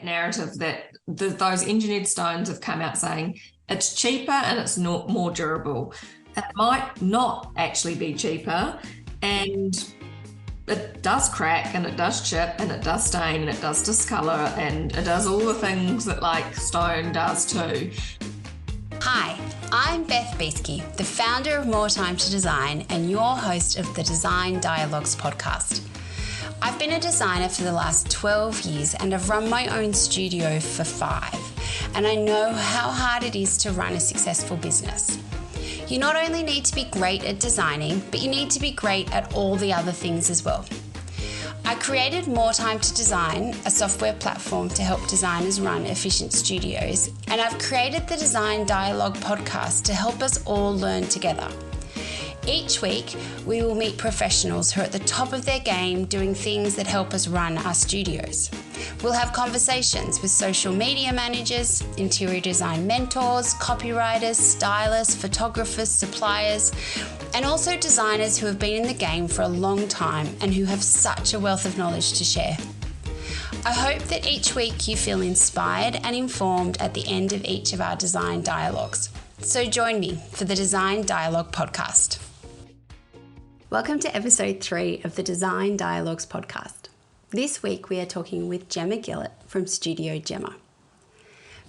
narrative that those engineered stones have come out saying it's cheaper and it's not more durable. It might not actually be cheaper, and it does crack and it does chip and it does stain and it does discolor and it does all the things that like stone does too. Hi, I'm Beth Beesky, the founder of More Time to Design and your host of the Design Dialogues podcast. I've been a designer for the last 12 years and I've run my own studio for 5, and I know how hard it is to run a successful business. You not only need to be great at designing, but you need to be great at all the other things as well. I created More Time to Design, a software platform to help designers run efficient studios, and I've created the Design Dialogue podcast to help us all learn together. Each week, we will meet professionals who are at the top of their game doing things that help us run our studios. We'll have conversations with social media managers, interior design mentors, copywriters, stylists, photographers, suppliers, and also designers who have been in the game for a long time and who have such a wealth of knowledge to share. I hope that each week you feel inspired and informed at the end of each of our design dialogues. So join me for the Design Dialogue podcast. Welcome to episode 3 of the Design Dialogues podcast. This week we are talking with Gemma Gillett from Studio Gemma.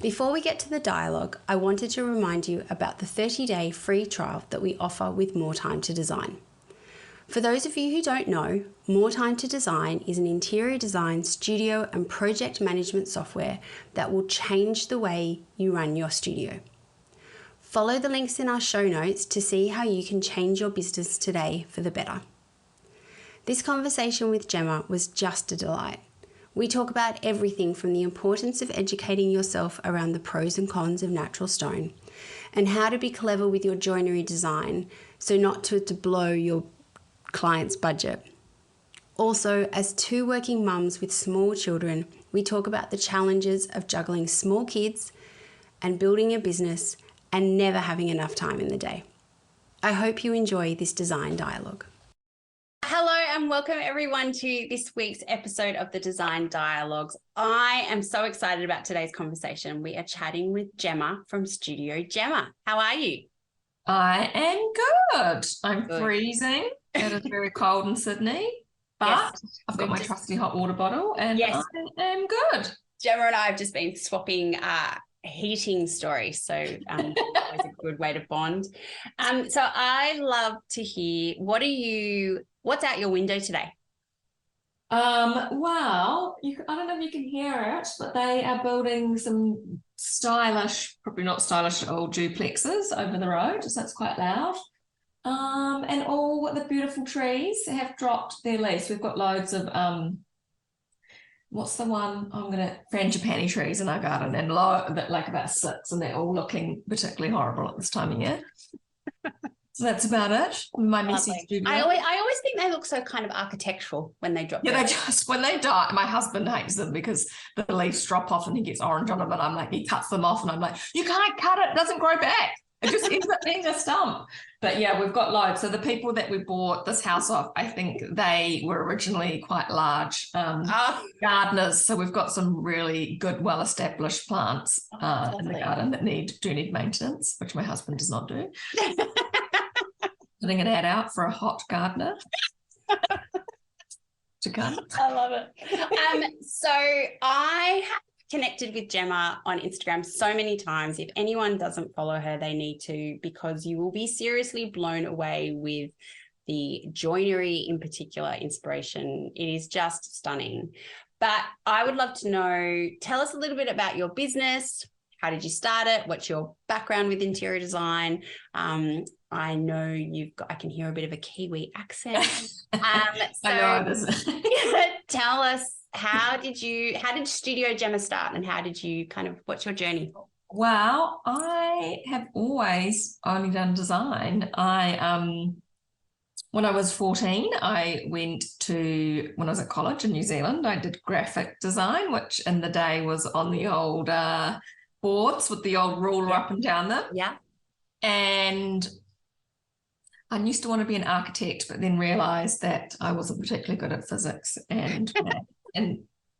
Before we get to the dialogue, I wanted to remind you about the 30-day free trial that we offer with More Time to Design. For those of you who don't know, More Time to Design is an interior design, studio and project management software that will change the way you run your studio. Follow the links in our show notes to see how you can change your business today for the better. This conversation with Gemma was just a delight. We talk about everything from the importance of educating yourself around the pros and cons of natural stone and how to be clever with your joinery design so not to blow your client's budget. Also, as 2 working mums with small children, we talk about the challenges of juggling small kids and building a business and never having enough time in the day. I hope you enjoy this design dialogue. Hello and welcome everyone to this week's episode of the Design Dialogues. I am so excited about today's conversation. We are chatting with Gemma from Studio Gemma. How are you? I am good. I'm freezing. It is very cold in Sydney, but yes, I've got my trusty hot water bottle and yes, I am good. Gemma and I have just been swapping heating stories, so always a good way to bond. So I love to hear, what's out your window today? Well, I don't know if you can hear it, but they are building some stylish, probably not stylish at all, duplexes over the road, so that's quite loud. And all the beautiful trees have dropped their leaves. We've got loads of what's the one? frangipani trees in our garden, and like about 6, and they're all looking particularly horrible at this time of year. So that's about it. My messy studio. I always think they look so kind of architectural when they drop. Yeah, when they die. My husband hates them because the leaves drop off and he gets orange on them, and I'm like, he cuts them off, and I'm like, you can't cut it. It doesn't grow back. It just ends up being a stump. But yeah, we've got loads. So the people that we bought this house off, I think they were originally quite large gardeners. So we've got some really good, well-established plants in the garden that do need maintenance, which my husband does not do. Putting an ad out for a hot gardener to come. I love it. So I have connected with Gemma on Instagram so many times. If anyone doesn't follow her, they need to, because you will be seriously blown away with the joinery in particular inspiration. It is just stunning. But I would love to know, tell us a little bit about your business. How did you start it? What's your background with interior design? I know I can hear a bit of a Kiwi accent. I know it isn't. Tell us, how did Studio Gemma start, and how did you what's your journey? Well, I have always only done design. When I was 14, when I was at college in New Zealand, I did graphic design, which in the day was on the old boards with the old ruler up and down them. Yeah. And I used to want to be an architect, but then realised that I wasn't particularly good at physics and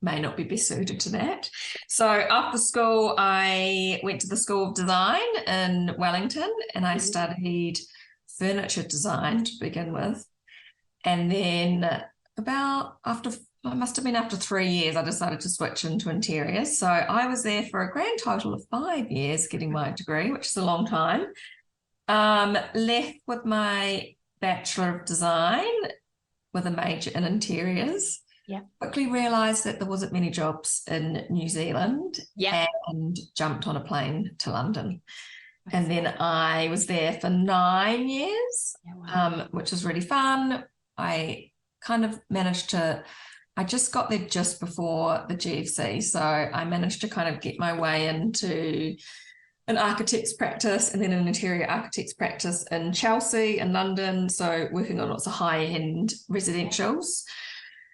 may not be best suited to that. So after school, I went to the School of Design in Wellington, and I studied furniture design to begin with. And then I must have been after 3 years, I decided to switch into interiors. So I was there for a grand total of 5 years getting my degree, which is a long time. Left with my Bachelor of Design with a major in interiors. Yeah. Quickly realised that there wasn't many jobs in New Zealand. Yeah. And jumped on a plane to London. And then I was there for 9 years, which was really fun. I kind of I just got there just before the GFC. So I managed to kind of get my way into an architect's practice and then an interior architect's practice in Chelsea and London. So working on lots of high-end residentials.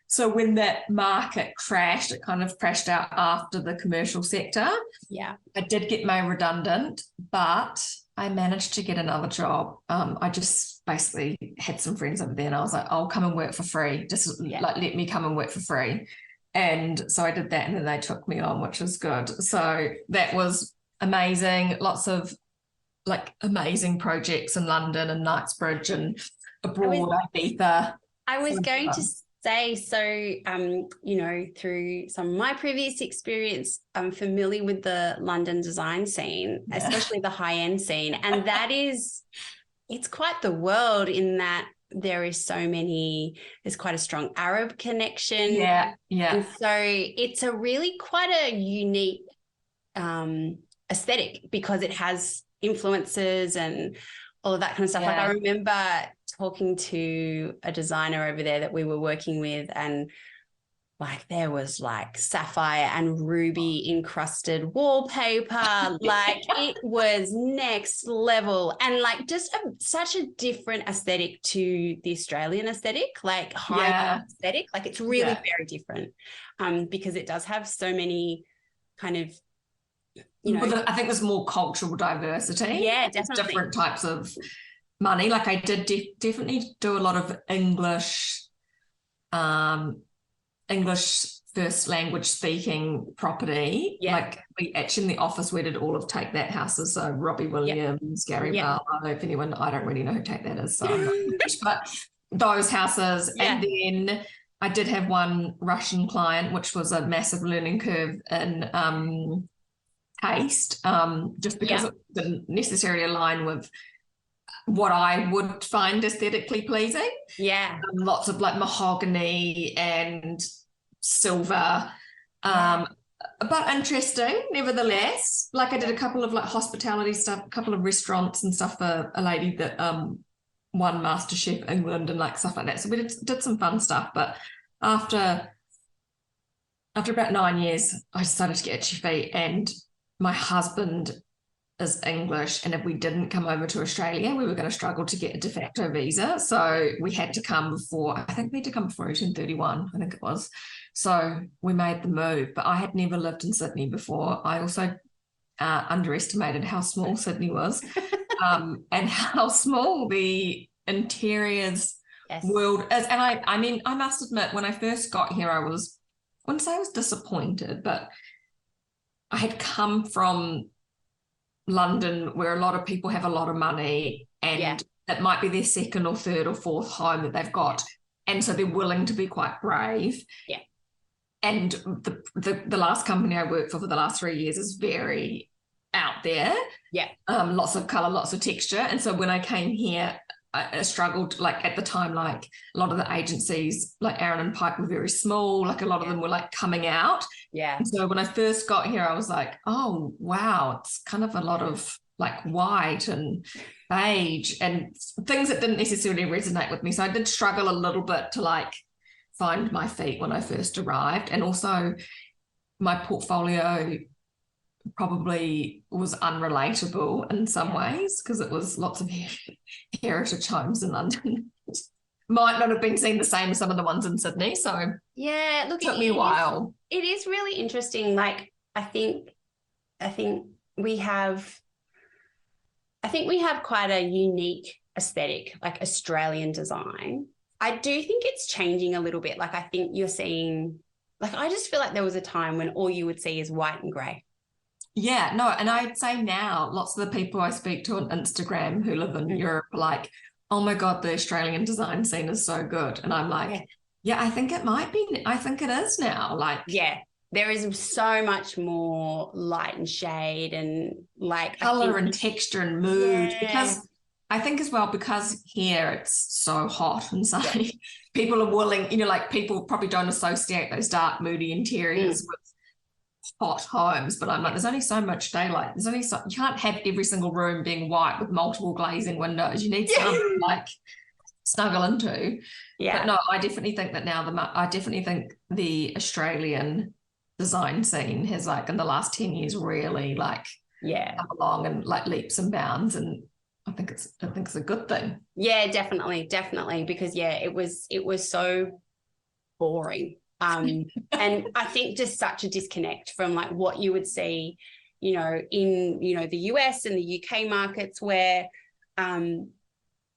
So when that market crashed, it kind of crashed out after the commercial sector. Yeah. I did get made redundant, but I managed to get another job. I just basically had some friends over there and I was like, I'll come and work for free. Just let me come and work for free. And so I did that and then they took me on, which was good. So that was amazing. Lots of amazing projects in London and Knightsbridge and abroad, Ibiza. I was going to say, so, through some of my previous experience, I'm familiar with the London design scene, especially the high-end scene. And it's quite the world in that there's quite a strong Arab connection. Yeah. And so it's a really quite a unique aesthetic because it has influences and all of that kind of stuff. Like I remember talking to a designer over there that we were working with, and there was sapphire and ruby encrusted wallpaper. It was next level, and just such a different aesthetic to the Australian aesthetic, high aesthetic. It's really very different because it does have so many kind of, I think there's more cultural diversity. Yeah, definitely. Different types of money. I did definitely do a lot of English first language speaking property. Yeah. We actually in the office we did all of Take That houses. So Robbie Williams, Gary Barlow, if anyone, I don't really know who Take That is. So I'm not English, but those houses. Yeah. And then I did have one Russian client, which was a massive learning curve in taste, just because it didn't necessarily align with what I would find aesthetically pleasing. Yeah. Lots of mahogany and silver, but interesting nevertheless. I did a couple of hospitality stuff, a couple of restaurants and stuff for a lady that won MasterChef England and stuff like that. So we did some fun stuff, but after about 9 years, I decided to get itchy feet, and my husband is English, and if we didn't come over to Australia, we were going to struggle to get a de facto visa. So we had to come before, I think we had to come before 1831, I think it was. So we made the move, but I had never lived in Sydney before. I also underestimated how small Sydney was and how small the interiors world is. And I must admit, when I first got here, I wouldn't say I was disappointed, but I had come from London where a lot of people have a lot of money and it might be their second or third or fourth home that they've got. And so they're willing to be quite brave. Yeah. And the last company I worked for the last 3 years is very out there. Yeah. Lots of colour, lots of texture. And so when I came here, I struggled, at the time, a lot of the agencies, Aaron and Pike, were very small. A lot of them were coming out. Yeah. And so when I first got here, I was like, oh, wow, it's kind of a lot of white and beige and things that didn't necessarily resonate with me. So I did struggle a little bit to find my feet when I first arrived. And also my portfolio probably was unrelatable in some ways because it was lots of heritage homes in London. Might not have been seen the same as some of the ones in Sydney. So look, it took me a while. It is really interesting. I think we have quite a unique aesthetic, Australian design. I do think it's changing a little bit. I think you're seeing Like, I just feel like there was a time when all you would see is white and grey. Yeah, no, and I'd say now lots of the people I speak to on Instagram who live in Europe are like, oh my God, the Australian design scene is so good. And I'm like, yeah, I think it might be. I think it is now. Like, yeah, there is so much more light and shade and like color and texture and mood. Because I think as well, because here it's so hot and sunny, people are willing, like people probably don't associate those dark, moody interiors with hot homes, but I'm like, there's only so much daylight. There's only you can't have every single room being white with multiple glazing windows. You need something like snuggle into. Yeah. But no, I definitely think that now I definitely think the Australian design scene has like in the last 10 years really like come along and like leaps and bounds, and I think it's a good thing. Yeah, definitely, because it was so boring. And I think just such a disconnect from like what you would see, in, the US and the UK markets where, and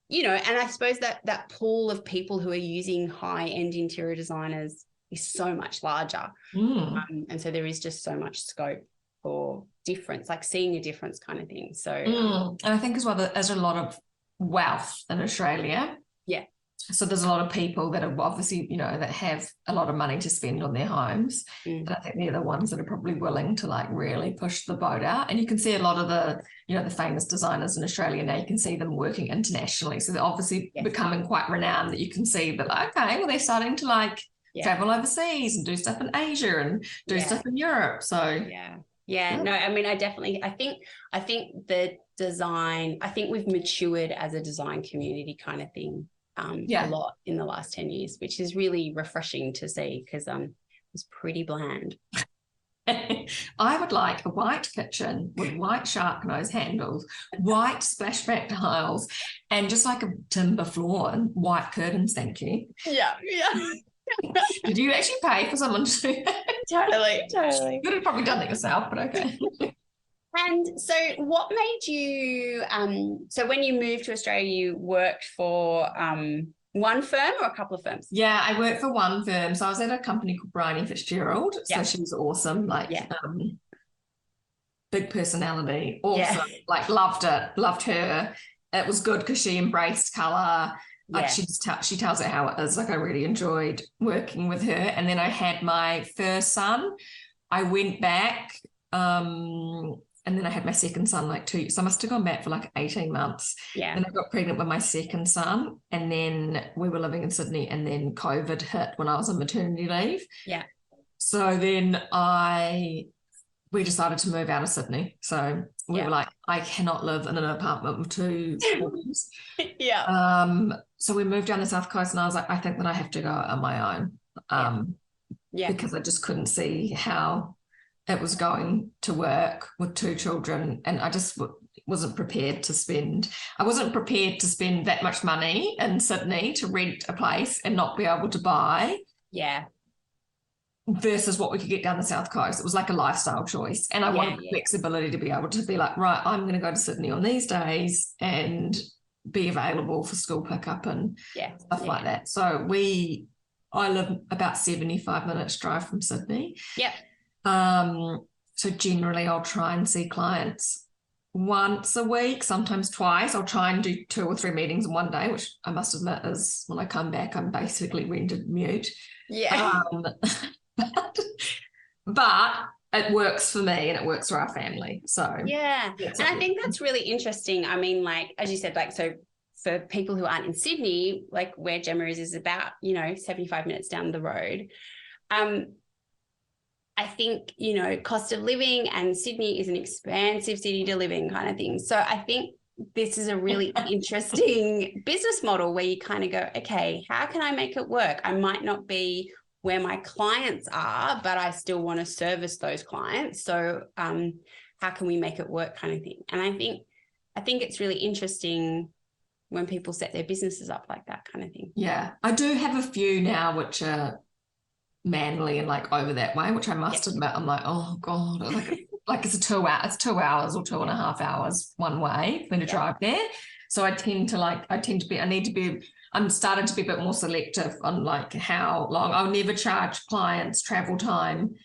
I suppose that pool of people who are using high-end interior designers is so much larger. And so there is just so much scope for difference, like seeing a difference kind of thing. So, and I think as well that there's a lot of wealth in Australia. Yeah. So there's a lot of people that are obviously, that have a lot of money to spend on their homes. And I think they're the ones that are probably willing to like really push the boat out. And you can see a lot of the, the famous designers in Australia now, you can see them working internationally. So they're obviously becoming quite renowned, that you can see that, okay, well, they're starting to like travel overseas and do stuff in Asia and do stuff in Europe. So no, I mean, I think the design, I think we've matured as a design community kind of thing. A lot in the last 10 years, which is really refreshing to see, because it was pretty bland. I would like a white kitchen with white shark nose handles, white splashback tiles, and just like a timber floor and white curtains, thank you. Yeah. Did you actually pay for someone to do that? Totally. You could have probably done it yourself, but okay. And so what made you, so when you moved to Australia, you worked for one firm or a couple of firms? Yeah, I worked for one firm. So I was at a company called Bryony Fitzgerald. So she was awesome, like big personality, awesome, like loved her. It was good because she embraced colour. Like she tells it how it is. Like I really enjoyed working with her. And then I had my first son. I went back and then I had my second son like 2 years. So I must have gone back for like 18 months. Yeah. And I got pregnant with my second son. And then we were living in Sydney, and then COVID hit when I was on maternity leave. Yeah. So then we decided to move out of Sydney. So we were like, I cannot live in an apartment with two boys. So we moved down the South Coast, and I was like, I think that I have to go on my own. Because I just couldn't see how it was going to work with two children, and I just wasn't prepared to spend that much money in Sydney to rent a place and not be able to buy. Yeah. Versus what we could get down the South Coast. It was like a lifestyle choice. And I wanted flexibility to be able to be like, right, I'm going to go to Sydney on these days and be available for school pickup and stuff like that. So I live about 75 minutes drive from Sydney. Yeah. So generally I'll try and see clients once a week, sometimes twice. I'll try and do 2 or 3 meetings in one day, which I must admit is when I come back, I'm basically rendered mute. Yeah. But it works for me and it works for our family. So yeah. And I think that's really interesting. I mean, like, as you said, like, so for people who aren't in Sydney, like where Gemma is about, 75 minutes down the road. I think, cost of living, and Sydney is an expansive city to live in kind of thing. So I think this is a really interesting business model where you kind of go, okay, how can I make it work? I might not be where my clients are, but I still want to service those clients. So how can we make it work kind of thing? And I think it's really interesting when people set their businesses up like that kind of thing. Yeah. I do have a few now which are manly and like over that way, which I must admit, I'm like, oh God, like it's 2 hours or 2.5 hours one way for me to drive there. So I need to be I'm starting to be a bit more selective on like how long. I'll never charge clients travel time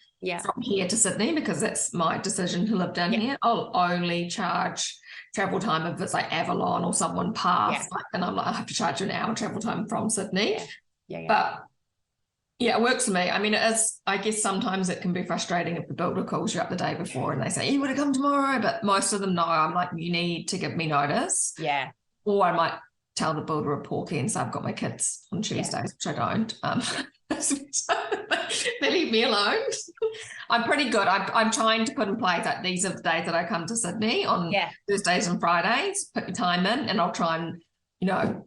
from here to Sydney because that's my decision to live down here. I'll only charge travel time if it's like Avalon or someone passed, like, and I'm like, I have to charge you an hour travel time from Sydney. But yeah, it works for me. I mean, it is, I guess sometimes it can be frustrating if the builder calls you up the day before and they say, you want to come tomorrow? But most of them know. I'm like, you need to give me notice. Yeah. Or I might tell the builder a porky and say I've got my kids on Tuesdays, which I don't. They leave me alone. I'm pretty good. I'm trying to put in place that these are the days that I come to Sydney on Thursdays and Fridays, put your time in, and I'll try and, you know,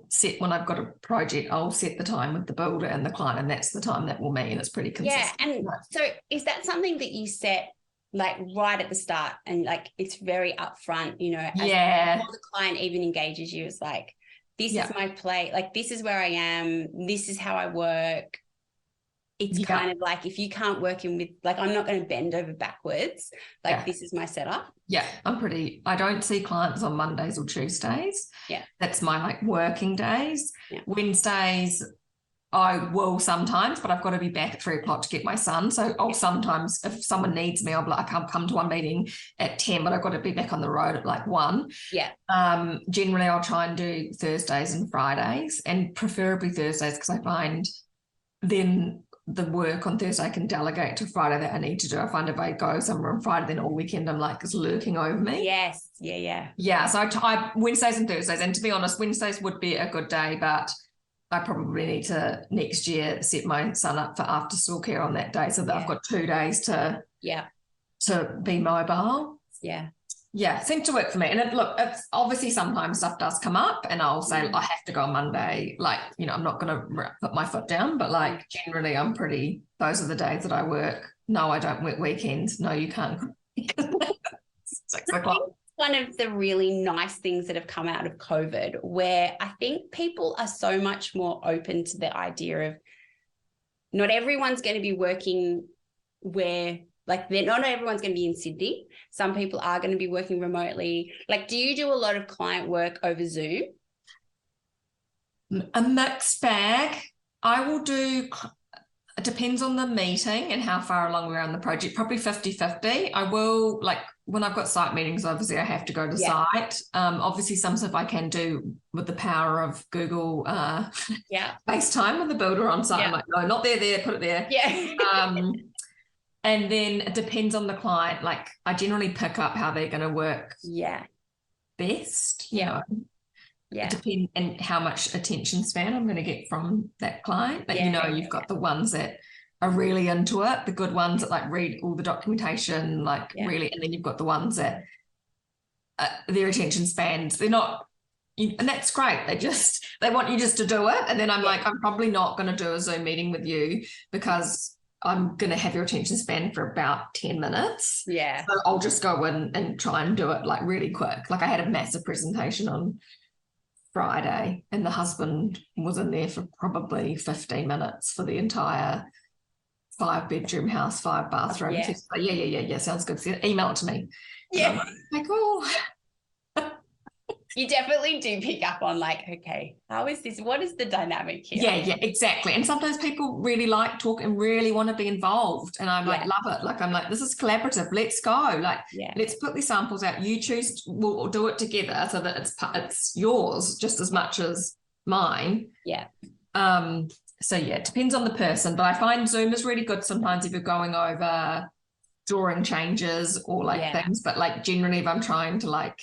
set when I've got a project, I'll set the time with the builder and the client, and that's the time that will meet, and it's pretty consistent. Yeah, and so is that something that you set like right at the start and like it's very upfront, you know, before the client even engages you, it's like, this is my play, like this is where I am, this is how I work. It's kind of like, if you can't work in with, like, I'm not going to bend over backwards, like this is my setup. I don't see clients on Mondays or Tuesdays. That's my like working days. Wednesdays I will sometimes, but I've got to be back at 3 o'clock to get my son. So I'll sometimes, if someone needs me, I'll be like, I'll come to one meeting at 10, but I've got to be back on the road at like 1. Generally I'll try and do Thursdays and Fridays, and preferably Thursdays, because I find then the work on Thursday I can delegate to Friday that I need to do. I find if I go somewhere on Friday, then all weekend I'm like, it's lurking over me. So I Wednesdays and Thursdays, and to be honest, Wednesdays would be a good day, but I probably need to next year set my son up for after school care on that day, so that I've got 2 days to be mobile. Seems to work for me. And it's obviously sometimes stuff does come up and I'll say I have to go on Monday, like, you know, I'm not going to put my foot down, but like generally those are the days that I work. No, I don't work weekends. No, you can't. 6 o'clock. One of the really nice things that have come out of COVID, where I think people are so much more open to the idea of not everyone's going to be working where, like, not everyone's going to be in Sydney. Some people are going to be working remotely. Like, do you do a lot of client work over Zoom? A mixed bag. I will do, it depends on the meeting and how far along we are on the project, probably 50-50. I will, like, when I've got site meetings, obviously I have to go to site. Obviously some stuff I can do with the power of Google FaceTime with the builder on site. I'm like, no, not there, put it there. And then it depends on the client. Like, I generally pick up how they're going to work best. You know. It depends, and how much attention span I'm going to get from that client. But, you know, you've got the ones that are really into it, the good ones that like read all the documentation, like really, and then you've got the ones that their attention spans, they're not, and that's great. They want you just to do it. And then I'm like, I'm probably not going to do a Zoom meeting with you because I'm going to have your attention span for about 10 minutes. So I'll just go in and try and do it like really quick. Like, I had a massive presentation on Friday and the husband was in there for probably 15 minutes for the entire 5-bedroom house, 5 bathrooms. Yeah, sounds good. So email it to me. Like, oh. You definitely do pick up on like, okay, how is this? What is the dynamic here? Yeah, exactly. And sometimes people really like talk and really want to be involved. And I'm like, love it. Like, I'm like, this is collaborative. Let's go. Like, let's put these samples out. You choose, we'll do it together so that it's yours just as much as mine. So it depends on the person. But I find Zoom is really good sometimes if you're going over drawing changes or like things. But like generally if I'm trying to like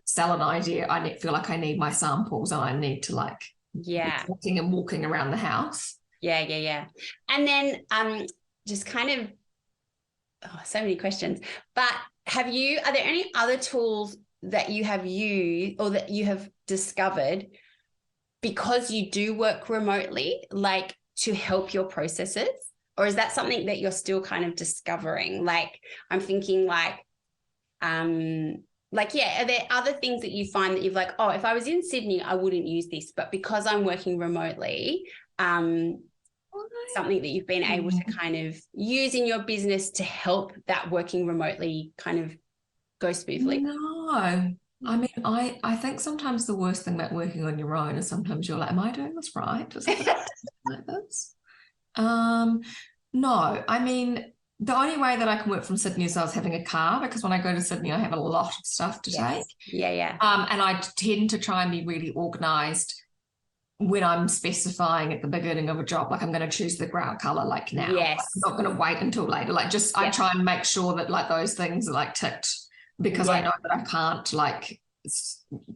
sell an idea, I feel like I need my samples and I need to like be talking and walking around the house. And then just kind of so many questions, but are there any other tools that you have used or that you have discovered because you do work remotely, like to help your processes? Or is that something that you're still kind of discovering? Like, I'm thinking like are there other things that you find that you've like, oh, if I was in Sydney, I wouldn't use this, but because I'm working remotely, something that you've been able to kind of use in your business to help that working remotely kind of go smoothly? No, I mean, I think sometimes the worst thing about working on your own is sometimes you're like, am I doing this right? Is it like this? No, I mean, the only way that I can work from Sydney is I was having a car, because when I go to Sydney, I have a lot of stuff to take. Yeah. And I tend to try and be really organised when I'm specifying at the beginning of a job, like I'm going to choose the ground colour like now. Yes. I'm not going to wait until later. Like just I try and make sure that like those things are like ticked, because I know that I can't like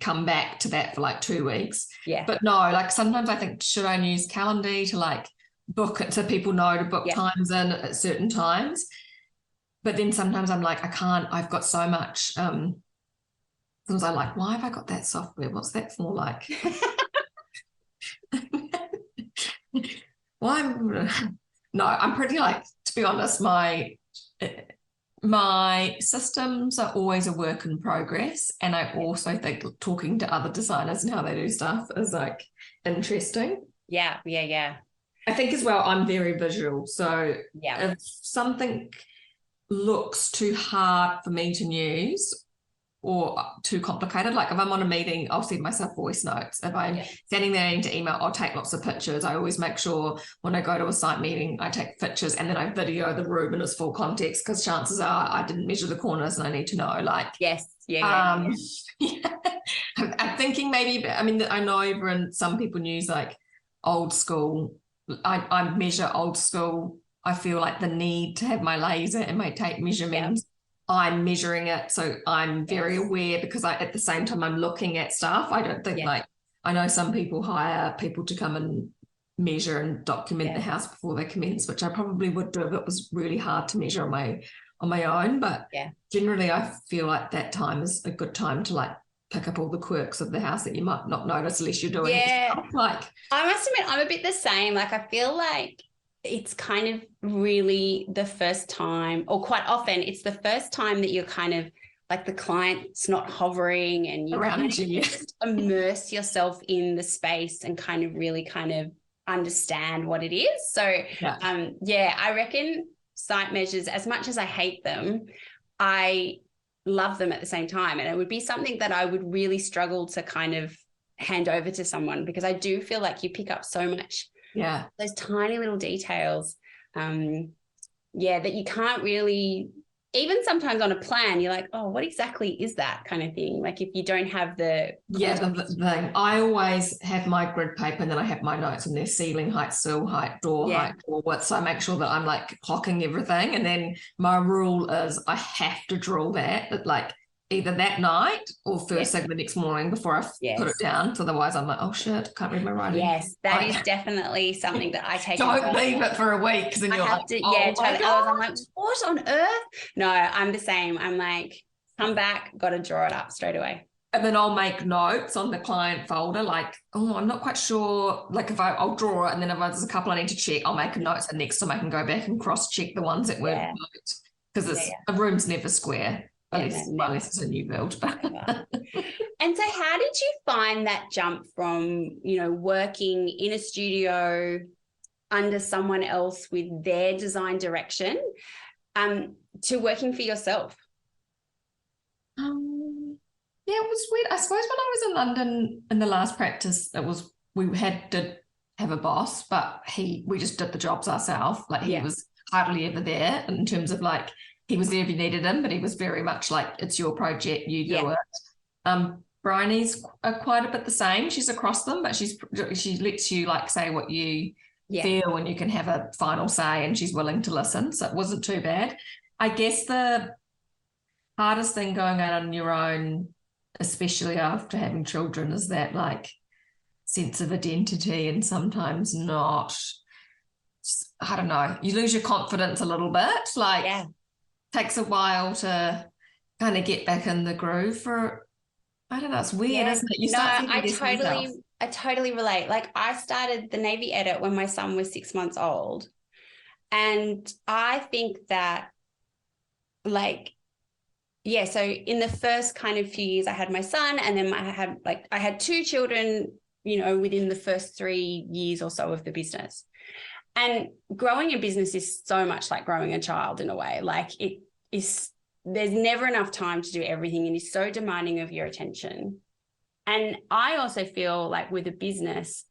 come back to that for like 2 weeks. Yeah. But no, like sometimes I think, should I use Calendly to like book it so people know to book times in at certain times? But then sometimes I'm like, I can't, I've got so much. Sometimes I'm like, why have I got that software? What's that for? Like, no, I'm pretty like, to be honest, my systems are always a work in progress, and I also think talking to other designers and how they do stuff is like interesting. Yeah. I think as well, I'm very visual, so if something looks too hard for me to use or too complicated, like if I'm on a meeting, I'll send myself voice notes. If I'm standing there needing to email, I'll take lots of pictures. I always make sure when I go to a site meeting, I take pictures and then I video the room in its full context, because chances are I didn't measure the corners and I need to know, like, I'm thinking maybe, I mean, I know even some people use like old school. I measure old school. I feel like the need to have my laser and my tape measurements. I'm measuring it, so I'm very aware, because at the same time I'm looking at stuff. I don't think like, I know some people hire people to come and measure and document the house before they commence, which I probably would do if it was really hard to measure on my own. But generally I feel like that time is a good time to like pick up all the quirks of the house that you might not notice unless you're doing it. Like, I must admit, I'm a bit the same. Like, I feel like it's kind of really the first time, or quite often it's the first time that you're kind of like the client's not hovering and you kind of just immerse yourself in the space and kind of really kind of understand what it is. So I reckon site measures, as much as I hate them, I love them at the same time. And it would be something that I would really struggle to kind of hand over to someone, because I do feel like you pick up so much. Those tiny little details, that you can't really, even sometimes on a plan, you're like, oh, what exactly is that kind of thing? Like if you don't have the thing. I always have my grid paper and then I have my notes on their ceiling height, sill height, door height, door width. So I make sure that I'm like clocking everything. And then my rule is I have to draw that like either that night or first thing the next morning before I put it down. So otherwise I'm like, oh shit, can't read my writing. Yes, that is definitely something that I take. Don't leave it for a week, because then you're like, totally. I'm like, what on earth? No, I'm the same. I'm like, come back, got to draw it up straight away. And then I'll make notes on the client folder, like, oh, I'm not quite sure. Like if I'll draw it, and then if there's a couple I need to check, I'll make a note, so next time I can go back and cross-check the ones that were note, because a room's never square. Unless it's a new build. And so how did you find that jump from, working in a studio under someone else with their design direction to working for yourself? It was weird. I suppose when I was in London in the last practice, we did have a boss, but we just did the jobs ourselves. Like he was hardly ever there in terms of like, he was there if you needed him, but he was very much like, it's your project, you do it. Bryony's quite a bit the same. She's across them, but she lets you like say what you feel, and you can have a final say, and she's willing to listen. So it wasn't too bad. I guess the hardest thing going out on your own, especially after having children, is that like sense of identity, and sometimes not. I don't know. You lose your confidence a little bit. Like takes a while to kind of get back in the groove for. I don't know. It's weird, isn't it? I totally relate. Like I started the Navy edit when my son was 6 months old, and I think that so in the first kind of few years I had my son, and then I had 2 children, within the first 3 years or so of the business. And growing a business is so much like growing a child in a way. Like it is there's never enough time to do everything, and he's so demanding of your attention. And I also feel like with a business,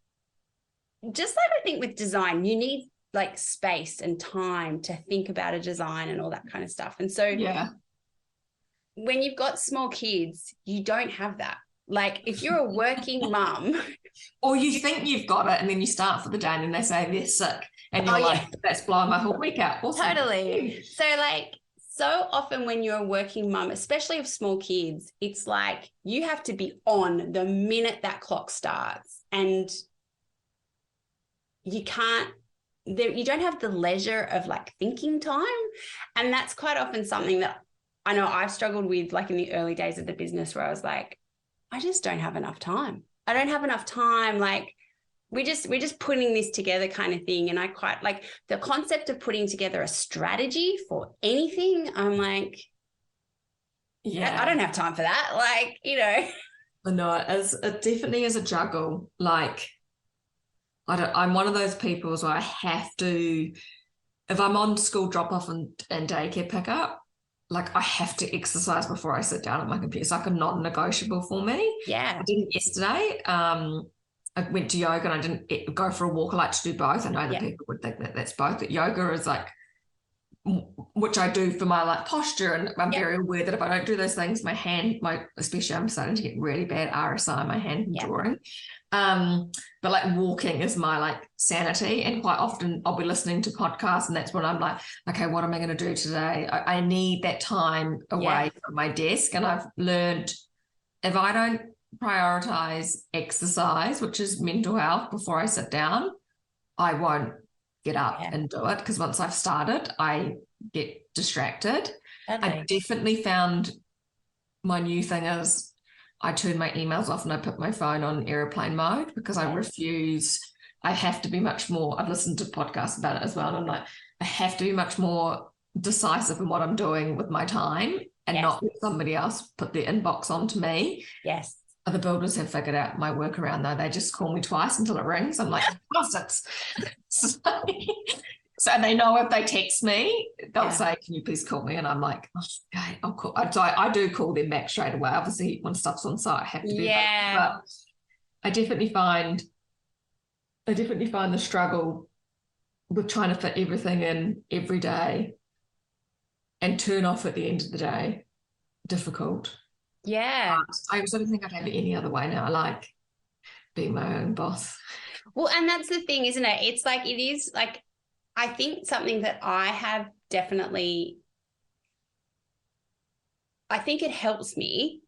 just like I think with design, you need like space and time to think about a design and all that kind of stuff. And so when you've got small kids, you don't have that. Like if you're a working mum, or you think you've got it, and then you start for the day and then they say they're sick, and you're like, that's blowing my whole week out. Awesome. Totally. So like, so often when you're a working mum, especially of small kids, it's like you have to be on the minute that clock starts, and you can't, you don't have the leisure of like thinking time. And that's quite often something that I know I've struggled with, like in the early days of the business, where I was like, I just don't have enough time. I don't have enough time. Like we're just putting this together kind of thing. And I quite like the concept of putting together a strategy for anything. I'm like, I don't have time for that. Like, you know. No, it definitely is a juggle. Like I'm one of those people where I have to, if I'm on school drop off and daycare pickup, like I have to exercise before I sit down at my computer. It's like a non-negotiable for me. Yeah. I didn't yesterday. I went to yoga and I didn't go for a walk. I like to do both. I know that people would think that that's both, but yoga is like, which I do for my like posture, and I'm very aware that if I don't do those things, my hand, especially I'm starting to get really bad RSI, my hand from drawing. But like walking is my like sanity, and quite often I'll be listening to podcasts, and that's when I'm like, okay, what am I going to do today? I need that time away from my desk, and I've learned if I don't prioritize exercise, which is mental health, before I sit down, I won't get up and do it, because once I've started, I get distracted. I definitely found my new thing is I turn my emails off and I put my phone on airplane mode, because I refuse. I have to be much more, I've listened to podcasts about it as well, and I'm like, I have to be much more decisive in what I'm doing with my time, and not let somebody else put their inbox onto me. Yes. The builders have figured out my workaround though. They just call me twice until it rings. I'm like, bastards. So they know if they text me, they'll say, can you please call me? And I'm like, okay, I'll call. So I do call them back straight away. Obviously, when stuff's on site, I have to be available. But I definitely find the struggle with trying to fit everything in every day and turn off at the end of the day difficult. Yeah. I also don't think I'd have it any other way now. I like being my own boss. Well, and that's the thing, isn't it? It's like, it is like, I think something that I have definitely, I think it helps me.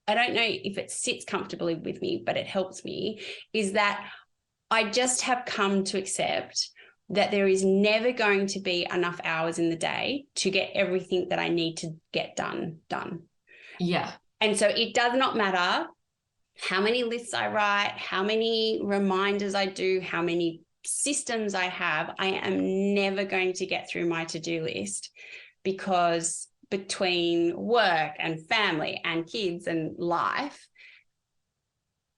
I don't know if it sits comfortably with me, but it helps me, is that I just have come to accept that there is never going to be enough hours in the day to get everything that I need to get done. Yeah. And so it does not matter how many lists I write, how many reminders I do, how many systems I have, I am never going to get through my to-do list, because between work and family and kids and life,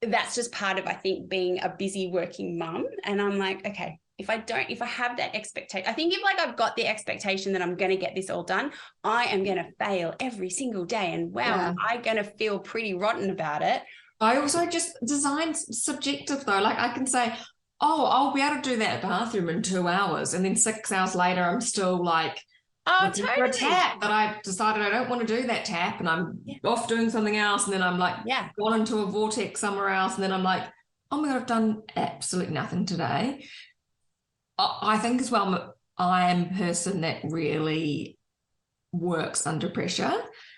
that's just part of, I think, being a busy working mum. And I'm like, okay, if I have that expectation, I think if like I've got the expectation that I'm going to get this all done, I am going to fail every single day. And am I going to feel pretty rotten about it? I also just, design's subjective though. Like I can say, oh, I'll be able to do that bathroom in 2 hours. And then 6 hours later, I'm still like, totally. For a tap, but I decided I don't want to do that tap, and I'm off doing something else. And then I'm like, gone into a vortex somewhere else. And then I'm like, oh my God, I've done absolutely nothing today. I think as well, I am a person that really works under pressure.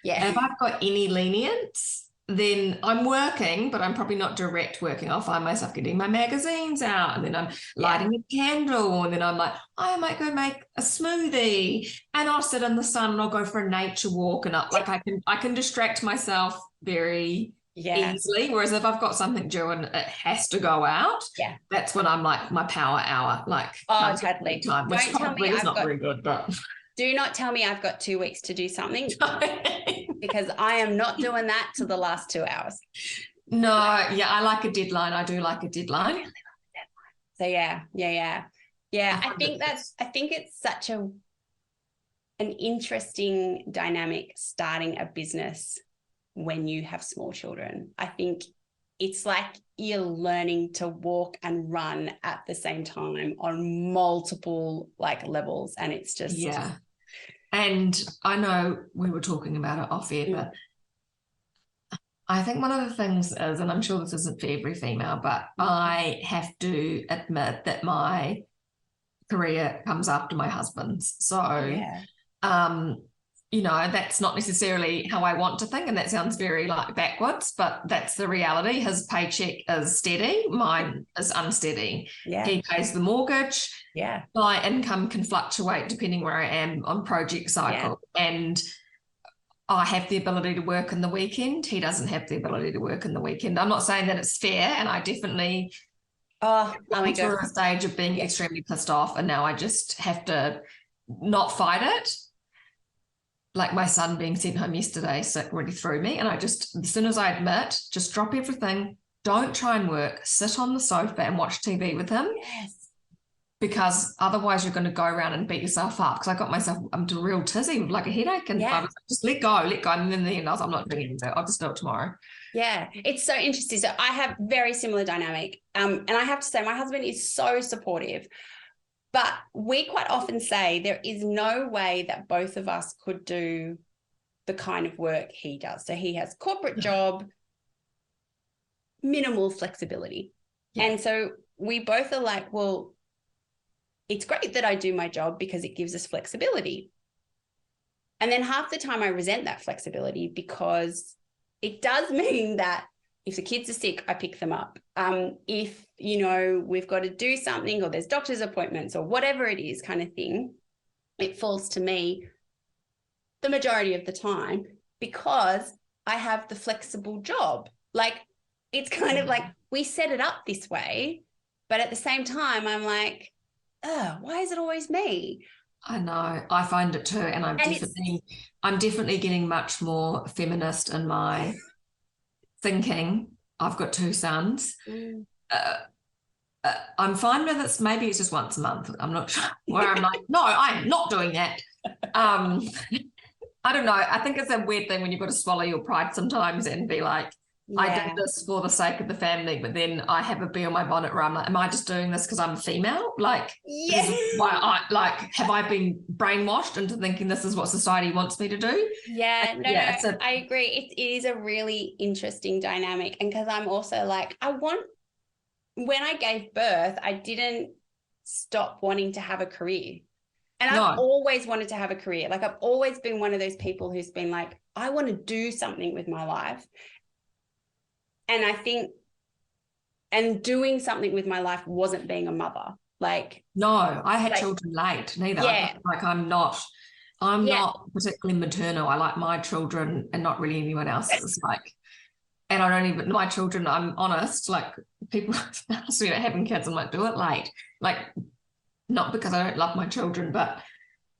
Yeah. If I've got any lenience, then I'm working, but I'm probably not direct working. I'll find myself getting my magazines out, and then I'm lighting a candle, and then I'm like, I might go make a smoothie, and I'll sit in the sun, and I'll go for a nature walk, and I can distract myself very easily. Whereas if I've got something due and it has to go out, that's when I'm like my power hour, like totally time, which probably is not very good, but. Do not tell me I've got 2 weeks to do something, because I am not doing that till the last 2 hours. No, I like a deadline. I do like a deadline. I really love a deadline. So yeah. I think it's such a, an interesting dynamic starting a business when you have small children. I think it's like you're learning to walk and run at the same time on multiple like levels. And it's just. Yeah. And I know we were talking about it off air, but I think one of the things is, and I'm sure this isn't for every female, but I have to admit that my career comes after my husband's. So, you know, that's not necessarily how I want to think, and that sounds very like backwards, but that's the reality. His paycheck is steady, mine is unsteady. He pays the mortgage. My income can fluctuate depending where I am on project cycle, and I have the ability to work in the weekend. He doesn't have the ability to work in the weekend. I'm not saying that it's fair, and I definitely went through a stage of being extremely pissed off, and now I just have to not fight it. Like my son being sent home yesterday, sick, really threw me. And I just, as soon as I admit, just drop everything, don't try and work, sit on the sofa and watch TV with him. Because otherwise you're going to go around and beat yourself up. Because I got myself, I'm to a real tizzy with like a headache. And I was like, just let go. And then in the end I was, I'm not doing anything. I'll just do it tomorrow. Yeah, it's so interesting. So I have very similar dynamic. And I have to say my husband is so supportive. But we quite often say there is no way that both of us could do the kind of work he does. So he has corporate job, minimal flexibility. And so we both are like, well, it's great that I do my job because it gives us flexibility. And then half the time I resent that flexibility because it does mean that if the kids are sick, I pick them up. If, you know, we've got to do something or there's doctor's appointments or whatever it is kind of thing, it falls to me the majority of the time because I have the flexible job. Like, it's kind of like we set it up this way, but at the same time, I'm like, oh, why is it always me? I know. I find it too. And I'm definitely getting much more feminist in my thinking. I've got 2 sons. I'm fine with it. Maybe it's just once a month. I'm not sure where I'm like, no, I'm not doing that. I don't know. I think it's a weird thing when you've got to swallow your pride sometimes and be like, I did this for the sake of the family, but then I have a bee on my bonnet where I'm like, am I just doing this because I'm a female? Like, why have I been brainwashed into thinking this is what society wants me to do? I agree. It is a really interesting dynamic. And because I'm also like, when I gave birth, I didn't stop wanting to have a career. And I've always wanted to have a career. Like, I've always been one of those people who's been like, I want to do something with my life. And I think, and doing something with my life wasn't being a mother. Like, no, I had children late, neither. Like, I'm not particularly maternal. I like my children and not really anyone else's. Like, and I don't even, my children, I'm honest, like, people ask me about having kids, I'm like, do it late. Like, not because I don't love my children, but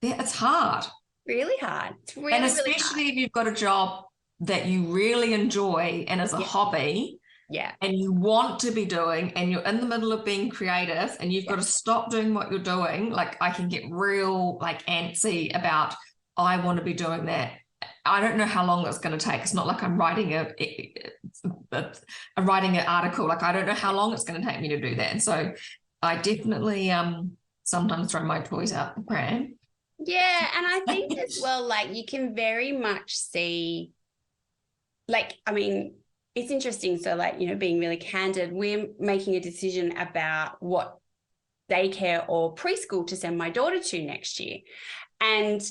it's hard. Really hard. It's really, and especially if you've got a job that you really enjoy and as a hobby, and you want to be doing, and you're in the middle of being creative and you've got to stop doing what you're doing. Like, I can get real like antsy about, I want to be doing that. I don't know how long it's going to take. It's not like I'm writing an article. Like, I don't know how long it's going to take me to do that. And so I definitely sometimes throw my toys out the pram. Yeah, and I think as well, like, you can very much see, like, I mean, it's interesting. So, like, you know, being really candid, we're making a decision about what daycare or preschool to send my daughter to next year. And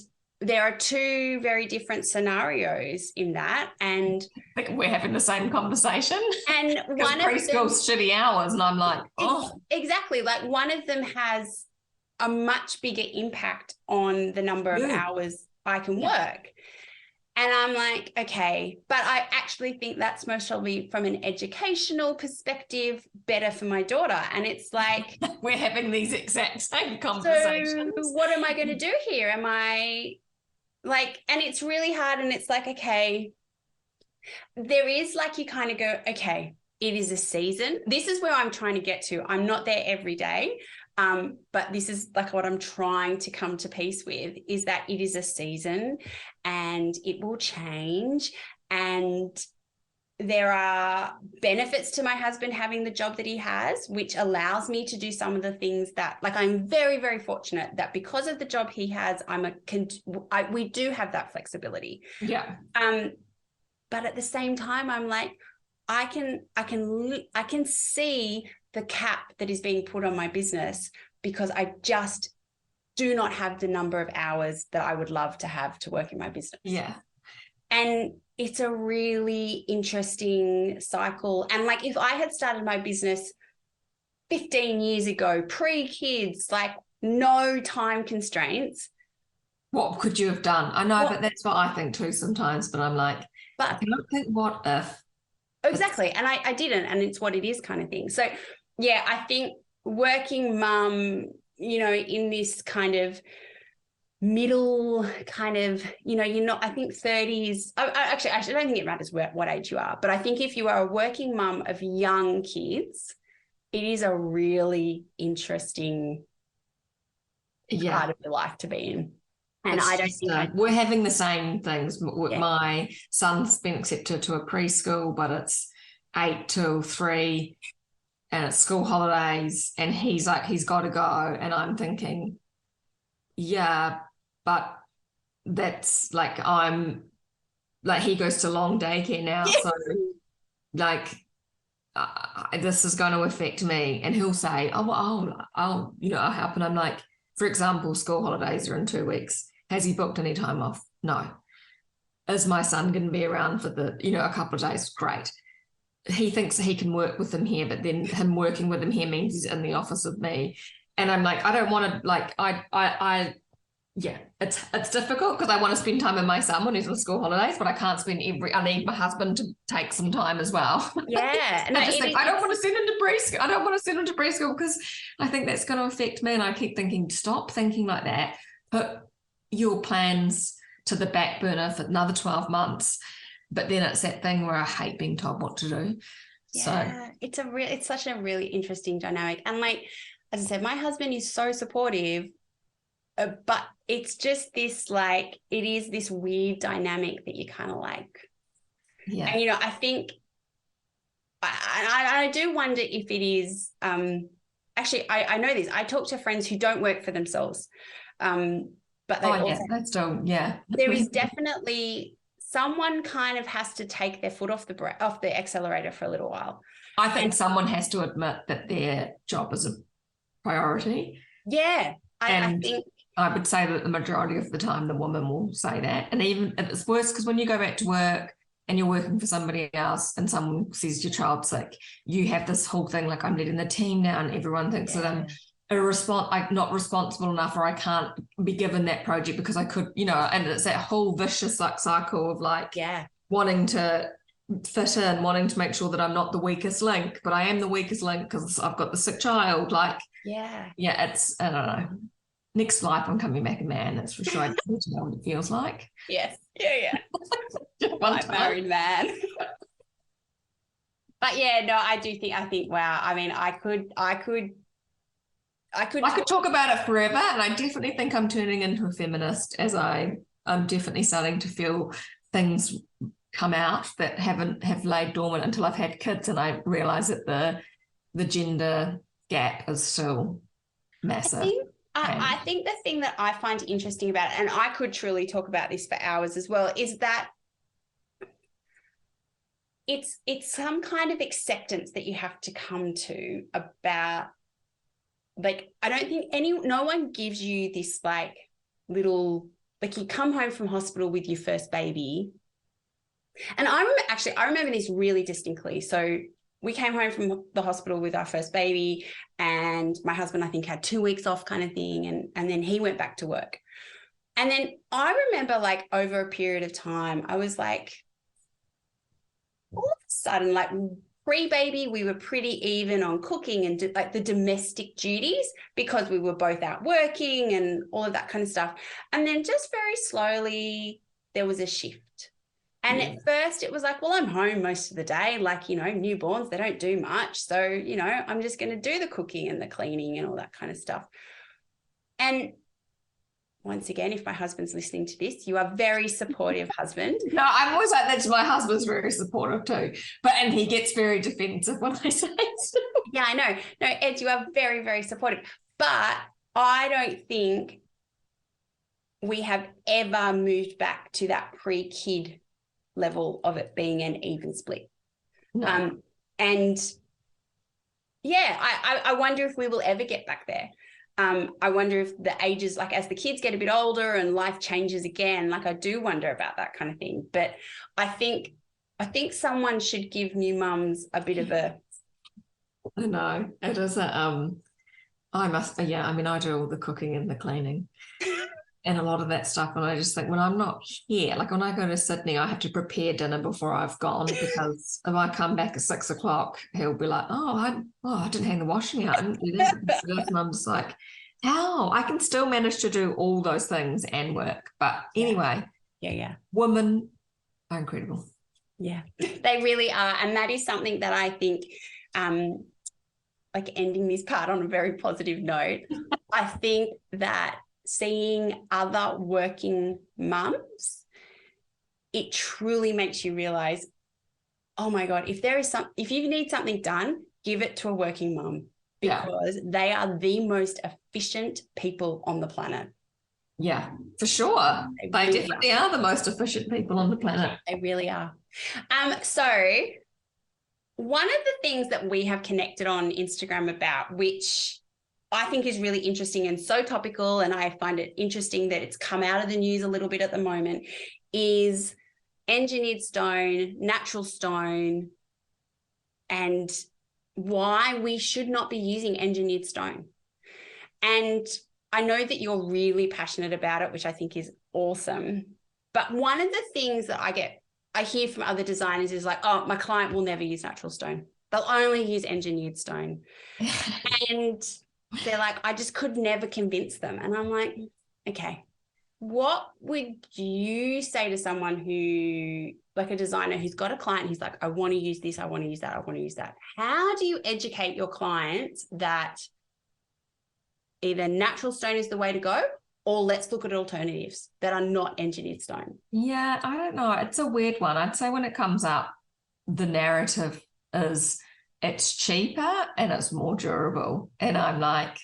there are 2 very different scenarios in that. And I think we're having the same conversation. And one of preschool's shitty hours. And I'm like, exactly. Like, one of them has a much bigger impact on the number of hours I can work. And I'm like, okay, but I actually think that's most probably from an educational perspective better for my daughter. And it's like, we're having these exact same conversations. So what am I going to do here? Am I like, and it's really hard. And it's like, okay, there is like, you kind of go, okay, it is a season. This is where I'm trying to get to. I'm not there every day, But this is like what I'm trying to come to peace with, is that it is a season and it will change. And there are benefits to my husband having the job that he has, which allows me to do some of the things that, like, I'm very, very fortunate that because of the job he has, we do have that flexibility. Yeah. But at the same time, I'm like, I can see the cap that is being put on my business because I just do not have the number of hours that I would love to have to work in my business. Yeah. And it's a really interesting cycle. And like, if I had started my business 15 years ago, pre-kids, like no time constraints. What could you have done? I know, but that's what I think too sometimes, but I'm like, I don't think what if. Exactly. And I didn't, and it's what it is kind of thing. So yeah, I think working mum, you know, in this kind of middle kind of, you know, you're not, I think 30s, actually, I don't think it matters what age you are, but I think if you are a working mum of young kids, it is a really interesting part of your life to be in. And I don't think we're having the same things. Yeah. My son's been accepted to a preschool, but it's 8 till 3 and it's school holidays, and he's like, he's got to go. And I'm thinking, yeah, but that's like, I'm like, he goes to long daycare now. Yes. So like, this is going to affect me. And he'll say, oh, well, I'll, you know, I'll help. And I'm like, for example, school holidays are in 2 weeks. Has he booked any time off? No. Is my son going to be around for the, you know, a couple of days? Great. He thinks he can work with them here, but then him working with him here means he's in the office with me. And I'm like, I don't want to, like, yeah, it's difficult because I want to spend time with my son when he's on school holidays, but I can't spend I need my husband to take some time as well. Yeah. And I just think, I don't want to send him to preschool. I don't want to send him to preschool because I think that's going to affect me. And I keep thinking, stop thinking like that. Put your plans to the back burner for another 12 months. But then it's that thing where I hate being told what to do. Yeah, so it's such a really interesting dynamic. And like, as I said, my husband is so supportive, but it's just this, like, it is this weird dynamic that you kind of like. Yeah. And, you know, I think I do wonder if it is, actually, I know this. I talk to friends who don't work for themselves, but they also, that's still, yeah. There is definitely someone kind of has to take their foot off the accelerator for a little while. I think someone has to admit that their job is a priority. Yeah. I think I would say that the majority of the time the woman will say that. And even if it's worse, because when you go back to work and you're working for somebody else and someone says your child's sick, you have this whole thing like, I'm leading the team now, and everyone thinks that I'm not responsible enough, or I can't be given that project because I could, you know, and it's that whole vicious like cycle of like wanting to fit in, wanting to make sure that I'm not the weakest link, but I am the weakest link because I've got the sick child. Like, it's, I don't know. Next life, I'm coming back a man. That's for sure. I don't know what it feels like. Yes. Yeah. I'm married man. But yeah, no, I think, wow. I mean, I could talk about it forever, and I definitely think I'm turning into a feminist as I'm definitely starting to feel things come out that have laid dormant until I've had kids, and I realise that the gender gap is still massive. I think the thing that I find interesting about it, and I could truly talk about this for hours as well, is that it's some kind of acceptance that you have to come to about, like, I don't think no one gives you this like little, like, you come home from hospital with your first baby. And I remember this really distinctly. So we came home from the hospital with our first baby, and my husband, I think, had 2 weeks off kind of thing. And then he went back to work. And then I remember, like, over a period of time, I was like, all of a sudden, like, pre-baby, we were pretty even on cooking and like the domestic duties because we were both out working and all of that kind of stuff. And then just very slowly, there was a shift. And at first it was like, well, I'm home most of the day. Like, you know, newborns, they don't do much. So, you know, I'm just going to do the cooking and the cleaning and all that kind of stuff. And once again, if my husband's listening to this, you are very supportive husband. No, I'm always like that. My husband's very supportive too, and he gets very defensive when I say so. Yeah, I know. No, Ed, you are very, very supportive. But I don't think we have ever moved back to that pre-kid level of it being an even split. No. And yeah, I wonder if we will ever get back there. I wonder if the ages, like as the kids get a bit older and life changes again, like I do wonder about that kind of thing. But I think someone should give new mums a bit of a. I know it is I do all the cooking and the cleaning and a lot of that stuff. And I just think when I'm not here, like when I go to Sydney, I have to prepare dinner before I've gone, because if I come back at 6 o'clock, he'll be like, I didn't hang the washing out. I didn't do this and I'm just like, how? I can still manage to do all those things and work. But anyway, yeah. Women are incredible. Yeah, they really are. And that is something that I think, like ending this part on a very positive note, I think that seeing other working mums, it truly makes you realize, oh my God, if you need something done, give it to a working mum, because they are the most efficient people on the planet. Yeah, for sure. They definitely are the most efficient people on the planet. They really are. So one of the things that we have connected on Instagram about, which I think is really interesting and so topical, and I find it interesting that it's come out of the news a little bit at the moment, is engineered stone, natural stone, and why we should not be using engineered stone. And I know that you're really passionate about it, which I think is awesome. But one of the things that I hear from other designers is like, oh, my client will never use natural stone. They'll only use engineered stone. And they're like, I just could never convince them. And I'm like, okay, what would you say to someone who, like a designer who's got a client who's like, I want to use this, I want to use that, I want to use that. How do you educate your clients that either natural stone is the way to go, or let's look at alternatives that are not engineered stone? Yeah, I don't know. It's a weird one. I'd say when it comes up, the narrative is it's cheaper and it's more durable. And I'm like,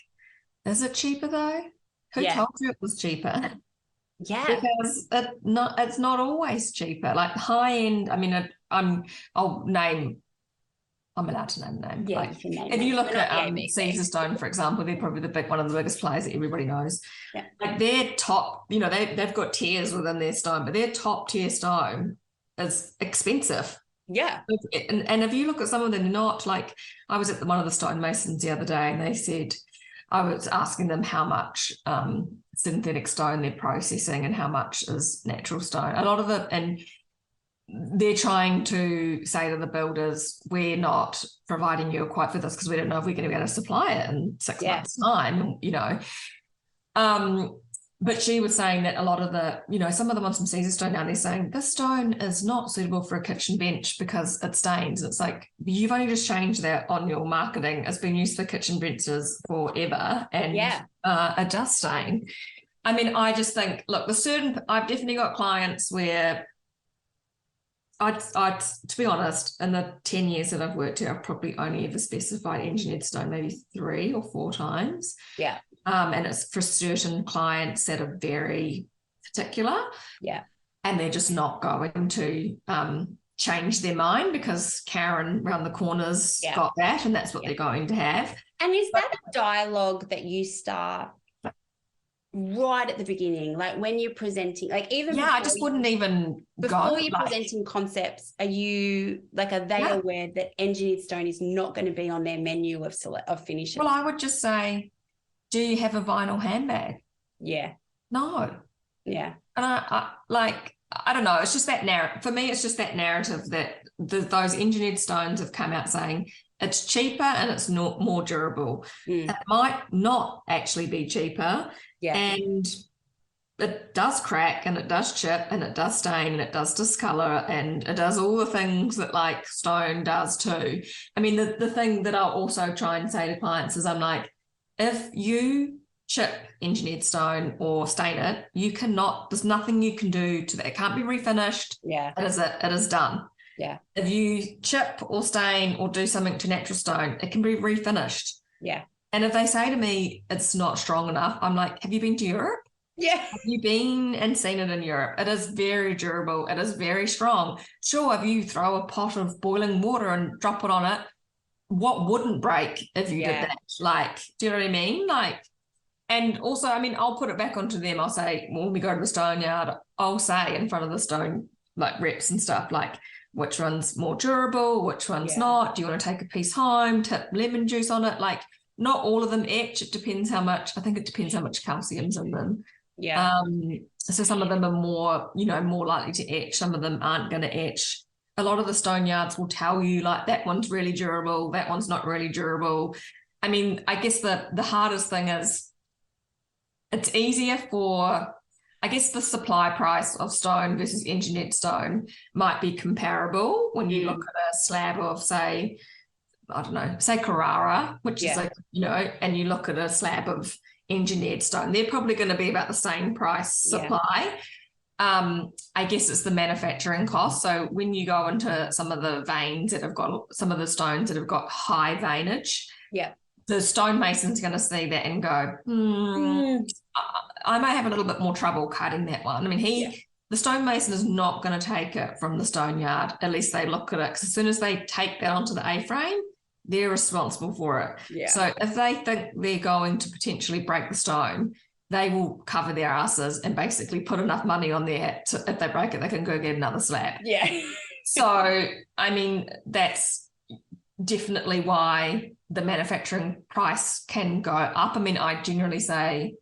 is it cheaper though? Who told you it was cheaper? Yeah. Because it's not always cheaper. Like high end, I mean, I'm allowed to name a name. Yeah, like, you can name if you look at Caesar Stone, for example, they're probably one of the biggest players that everybody knows. Yeah. Like their top, they've got tiers within their stone, but their top tier stone is expensive. Yeah. And if you look at some of them, they're not like, I was at one of the stonemasons the other day and they said, I was asking them how much synthetic stone they're processing and how much is natural stone. A lot of it, and they're trying to say to the builders, we're not providing you a quote for this because we don't know if we're going to be able to supply it in 6 months' time, But she was saying that a lot of some of them on some Caesar stone now, they're saying this stone is not suitable for a kitchen bench because it stains. It's like, you've only just changed that on your marketing. It's been used for kitchen benches forever and it does stain. I mean, I just think, look, I've definitely got clients where I'd, to be honest, in the 10 years that I've worked here, I've probably only ever specified engineered stone maybe 3 or 4 times. Yeah. And it's for certain clients that are very particular. Yeah. And they're just not going to change their mind because Karen round the corner's got that and that's what they're going to have. And is that a dialogue that you start right at the beginning, like when you're presenting, like even I just wouldn't even before you're presenting concepts, are they aware that engineered stone is not going to be on their menu of finishes? Well, I would just say, do you have a vinyl handbag? Yeah. No. Yeah. And I don't know, it's just that narrative. For me, it's just that narrative that those engineered stones have come out saying it's cheaper and it's not more durable. It might not actually be cheaper. Yeah. And it does crack and it does chip and it does stain and it does discolor and it does all the things that like stone does too. I mean, the thing that I'll also try and say to clients is I'm like, if you chip engineered stone or stain it, there's nothing you can do to that. It can't be refinished. Yeah. It is done. Yeah. If you chip or stain or do something to natural stone, it can be refinished. Yeah. And if they say to me it's not strong enough, I'm like, have you been to Europe? Yeah. Have you been and seen it in Europe? It is very durable. It is very strong. Sure, if you throw a pot of boiling water and drop it on it, what wouldn't break if you did that? Like, do you know what I mean? Like, and also, I mean, I'll put it back onto them. I'll say, when we go to the stone yard, I'll say in front of the stone, like reps and stuff, like, which one's more durable, which one's not? Do you want to take a piece home, tip lemon juice on it? Like, not all of them etch. It depends how much. I think it depends how much calcium's in them. Yeah. So some of them are more likely to etch. Some of them aren't going to etch. A lot of the stone yards will tell you like that one's really durable, that one's not really durable. I mean, I guess the hardest thing is it's easier for, I guess the supply price of stone versus engineered stone might be comparable when you look at a slab of, say, I don't know, say Carrara, which is like, and you look at a slab of engineered stone, they're probably going to be about the same price supply. I guess it's the manufacturing cost. So when you go into some of the veins that have got, some of the stones that have got high veinage, the stonemason's going to see that and go, I might have a little bit more trouble cutting that one. I mean, the stonemason is not going to take it from the stone yard, at least they look at it, because as soon as they take that onto the A-frame, they're responsible for it. Yeah. So if they think they're going to potentially break the stone, they will cover their asses and basically put enough money on there to, if they break it, they can go get another slab. Yeah. So, I mean, that's definitely why the manufacturing price can go up. I mean, I generally say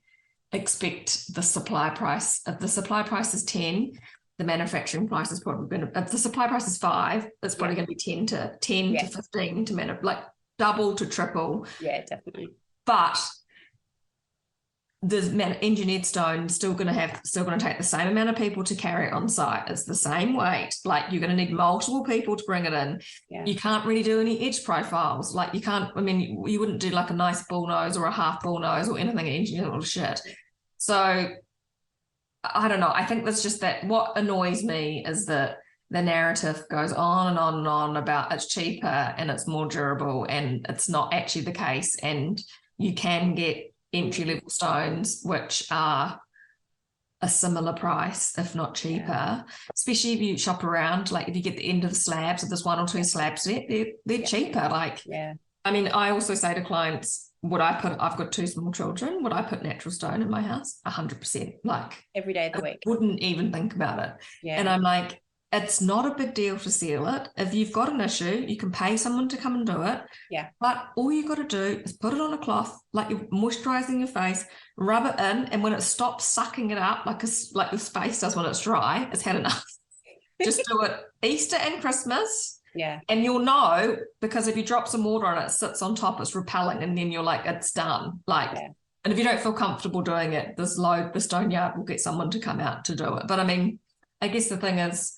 expect the supply price. If the supply price is 10, the manufacturing price is probably going to, if the supply price is 5, it's probably going to be 10 to 15 to like double to triple. Yeah, definitely. But the engineered stone still going to take the same amount of people to carry it on site. It's the same weight. Like you're going to need multiple people to bring it in. Yeah. You can't really do any edge profiles. Like you can't, I mean, you wouldn't do like a nice bull nose or a half bull nose or anything engineered or shit. So I don't know. I think that's just that what annoys me is that the narrative goes on and on and on about it's cheaper and it's more durable, and it's not actually the case. And you can get entry-level stones which are a similar price, if not cheaper, especially if you shop around. Like if you get the end of the slabs, if there's 1 or 2 slabs they're cheaper. Like, I mean, I also say to clients, I've got 2 small children, would I put natural stone in my house? 100%. Like every day of the week. Wouldn't even think about it. And I'm like, it's not a big deal to seal it. If you've got an issue, you can pay someone to come and do it. Yeah. But all you got to do is put it on a cloth, like you're moisturizing your face, rub it in, and when it stops sucking it up, like this face does when it's dry, it's had enough. Just do it Easter and Christmas. Yeah. And you'll know, because if you drop some water on it, it sits on top, it's repelling, and then you're like, it's done. Like, and if you don't feel comfortable doing it, the stone yard will get someone to come out to do it. But I mean, I guess the thing is,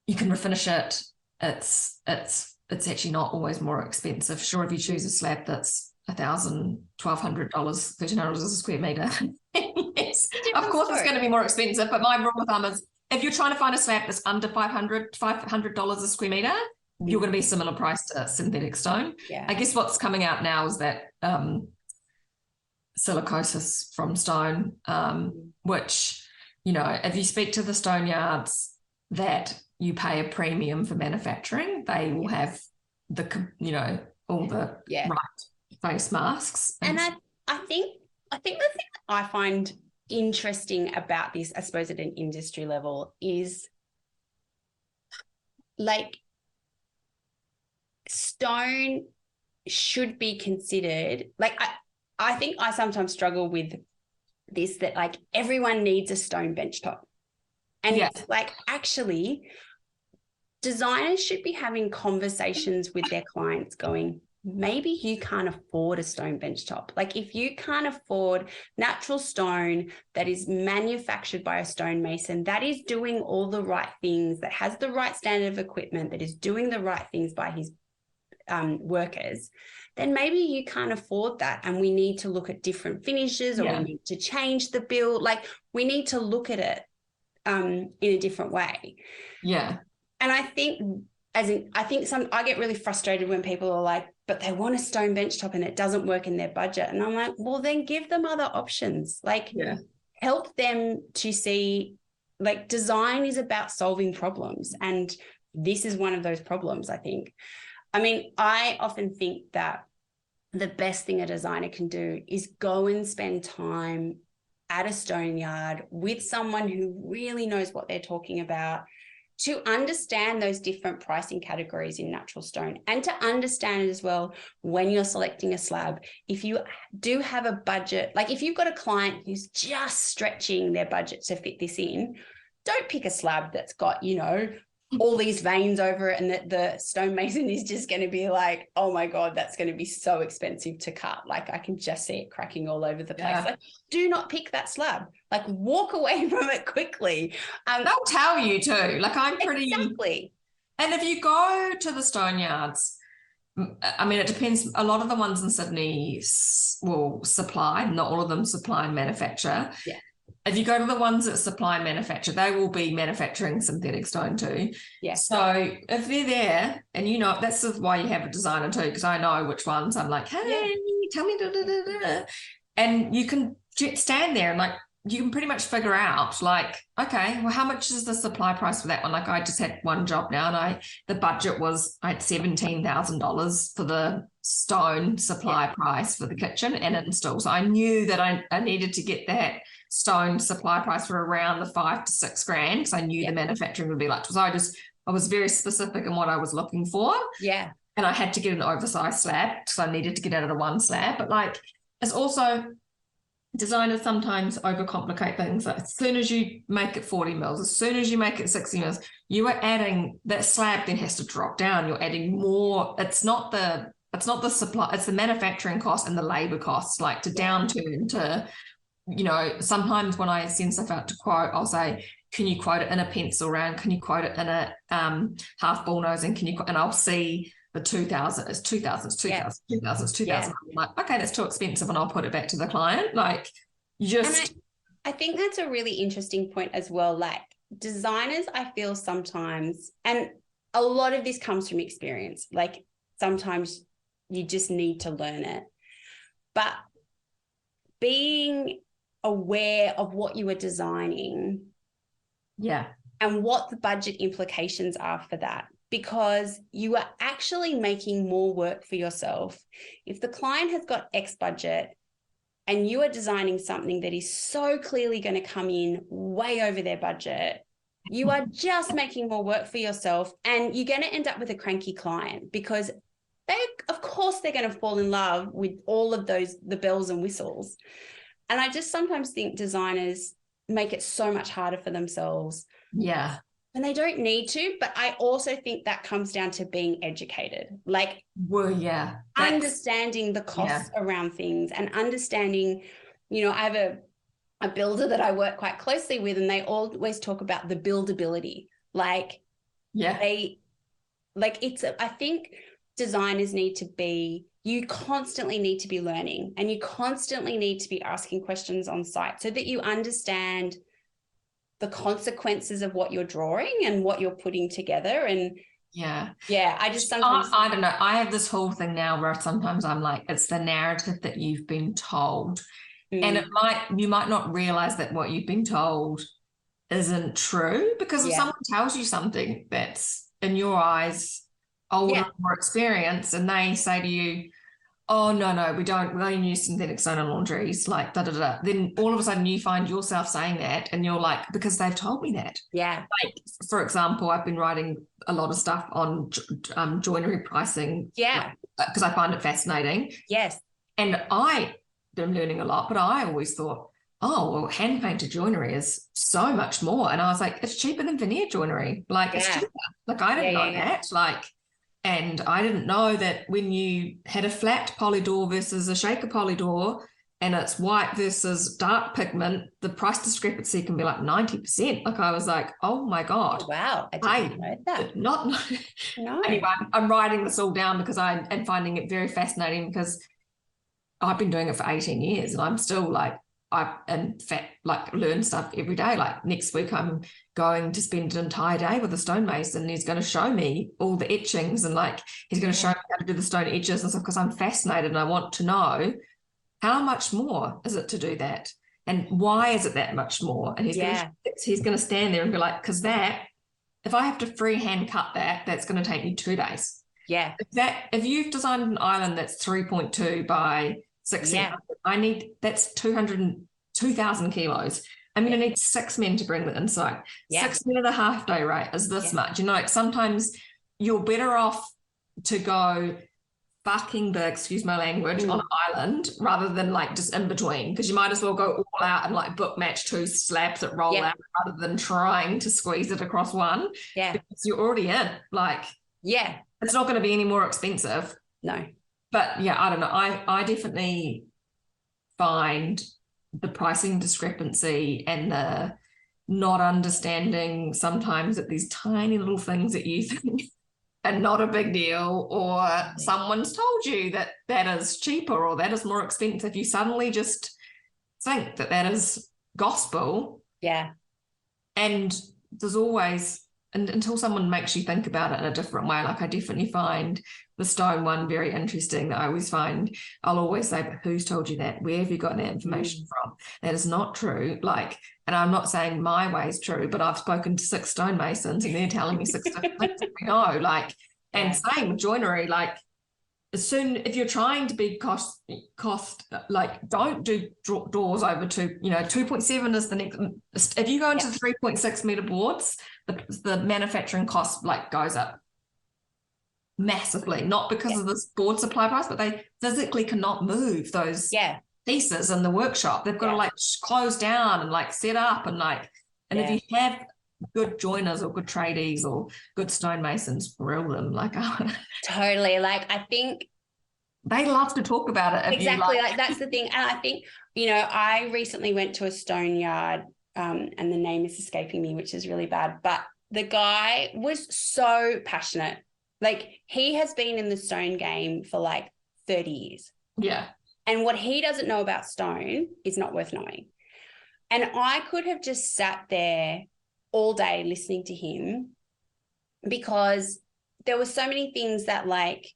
you can refinish it. It's actually not always more expensive. Sure, if you choose a slab that's $1,000, $1,200, $1,300 a square meter, yes, of course it's going to be more expensive. But my rule of thumb is, if you're trying to find a slab that's under $500 a square meter, you're going to be similar price to synthetic stone. Yeah. I guess what's coming out now is that silicosis from stone, which, if you speak to the stone yards that you pay a premium for manufacturing, they will have all the right face masks. And I think the thing that I find interesting about this, I suppose at an industry level, is like stone should be considered, like I think I sometimes struggle with this, that like everyone needs a stone benchtop. And it's like, actually, designers should be having conversations with their clients going, maybe you can't afford a stone benchtop. Like if you can't afford natural stone that is manufactured by a stonemason, that is doing all the right things, that has the right standard of equipment, that is doing the right things by his workers, then maybe you can't afford that. And we need to look at different finishes, or we need to change the build. Like we need to look at it in a different way. Yeah. And I think I get really frustrated when people are like, but they want a stone benchtop and it doesn't work in their budget. And I'm like, well, then give them other options. Like help them to see, like design is about solving problems. And this is one of those problems, I think. I mean, I often think that the best thing a designer can do is go and spend time at a stone yard with someone who really knows what they're talking about, to understand those different pricing categories in natural stone, and to understand as well when you're selecting a slab, if you do have a budget, like if you've got a client who's just stretching their budget to fit this in, don't pick a slab that's got, you know, all these veins over it and that the stonemason is just going to be like, oh my God, that's going to be so expensive to cut. Like I can just see it cracking all over the place. Like, do not pick that slab. Like walk away from it quickly. They'll tell you too. Like I'm pretty... Exactly. And if you go to the stone yards, I mean, it depends. A lot of the ones in Sydney will supply, not all of them supply and manufacture. Yeah. If you go to the ones that supply and manufacture, they will be manufacturing synthetic stone too. Yeah. So if they're there, and you know, that's why you have a designer too, because I know which ones. I'm like, hey, tell me, and you can stand there and like, you can pretty much figure out like, okay, well, how much is the supply price for that one? Like I just had one job now and the budget was, I had $17,000 for the stone supply price for the kitchen and install. So I knew that I needed to get that stone supply price for around the $5,000 to $6,000 because I knew the manufacturing would be like. So I was very specific in what I was looking for. Yeah. And I had to get an oversized slab because I needed to get out of the one slab. But like, it's also, designers sometimes overcomplicate things. Like as soon as you make it 40 mils, as soon as you make it 60 mils, you are adding, that slab then has to drop down. You're adding more. It's not the supply, it's the manufacturing cost and the labor costs, like to downturn to, you know, sometimes when I send stuff out to quote, I'll say, can you quote it in a pencil round? Can you quote it in a half bullnose? And and I'll see the 2,000, it's 2,000, it's 2,000, 2,000, it's 2,000. I'm like, okay, that's too expensive and I'll put it back to the client. Like just. And I think that's a really interesting point as well. Like designers, I feel sometimes, and a lot of this comes from experience, like sometimes you just need to learn it. But being aware of what you are designing and what the budget implications are for that, because you are actually making more work for yourself. If the client has got X budget and you are designing something that is so clearly going to come in way over their budget, you are just making more work for yourself, and you're going to end up with a cranky client because of course they're going to fall in love with all of the bells and whistles. And I just sometimes think designers make it so much harder for themselves. Yeah. And they don't need to, but I also think that comes down to being educated. Like, understanding the costs around things and understanding, you know, I have a builder that I work quite closely with, and they always talk about the buildability. Like, I think designers need to be, you constantly need to be learning, and you constantly need to be asking questions on site so that you understand the consequences of what you're drawing and what you're putting together. And I just sometimes I don't know, I have this whole thing now where sometimes I'm like, it's the narrative that you've been told, and you might not realize that what you've been told isn't true, because if someone tells you something that's in your eyes older, more experienced, and they say to you, oh, no, we only use synthetic stone and laundries, like da-da-da. Then all of a sudden you find yourself saying that, and you're like, because they've told me that. Yeah. Like, for example, I've been writing a lot of stuff on joinery pricing. Yeah. Because I find it fascinating. Yes. And I am learning a lot, but I always thought, oh, well, hand-painted joinery is so much more. And I was like, it's cheaper than veneer joinery. Like, it's cheaper. Like, I didn't know that. Like, And I didn't know that when you had a flat poly door versus a shaker poly door, and it's white versus dark pigment, the price discrepancy can be like 90%. Like I was like, oh my God. Oh, wow. I didn't know that. Did not know. No. Anyway, I'm writing this all down because I am finding it very fascinating, because I've been doing it for 18 years and I'm still like, learn stuff every day. Like next week, I'm going to spend an entire day with a stonemason. He's going to show me all the etchings, and like he's going to show me how to do the stone etches and stuff, because I'm fascinated and I want to know how much more is it to do that, and why is it that much more. And he's going to stand there and be like, because that, if I have to freehand cut that, that's going to take me 2 days. Yeah. If you've designed an island that's 3.2 by 600, that's 2,000 kilos. I'm going to need 6 men to bring the inside. 6 men at a half day rate is this much. You know, like sometimes you're better off to go fucking big, excuse my language, on an island rather than like just in between, because you might as well go all out and like book match 2 slabs that roll out rather than trying to squeeze it across one. Yeah. Because you're already in. Like, it's not going to be any more expensive. No. But yeah, I don't know. I definitely find the pricing discrepancy and the not understanding sometimes that these tiny little things that you think are not a big deal, or someone's told you that that is cheaper or that is more expensive. You suddenly just think that that is gospel. Yeah. And there's always, and until someone makes you think about it in a different way. Like I definitely find the stone one very interesting. That I always find, I'll always say, but who's told you that? Where have you gotten that information from? That is not true. Like, and I'm not saying my way is true, but I've spoken to 6 stonemasons and they're telling me 6 different things that we know. Like, and same with joinery. Like, as soon, if you're trying to be cost, like, don't do doors over 2.7 is the next. If you go into 3.6 meter boards, the manufacturing cost like goes up massively, not because of this board supply price, but they physically cannot move those pieces in the workshop. They've got to like close down and like set up and like, and if you have good joiners or good tradies or good stonemasons, grill them. Like, totally. Like, I think they love to talk about it. Exactly. Like that's the thing. And I think, I recently went to a stone yard, and the name is escaping me, which is really bad, but the guy was so passionate. Like, he has been in the stone game for like 30 years. Yeah. And what he doesn't know about stone is not worth knowing. And I could have just sat there all day listening to him, because there were so many things that like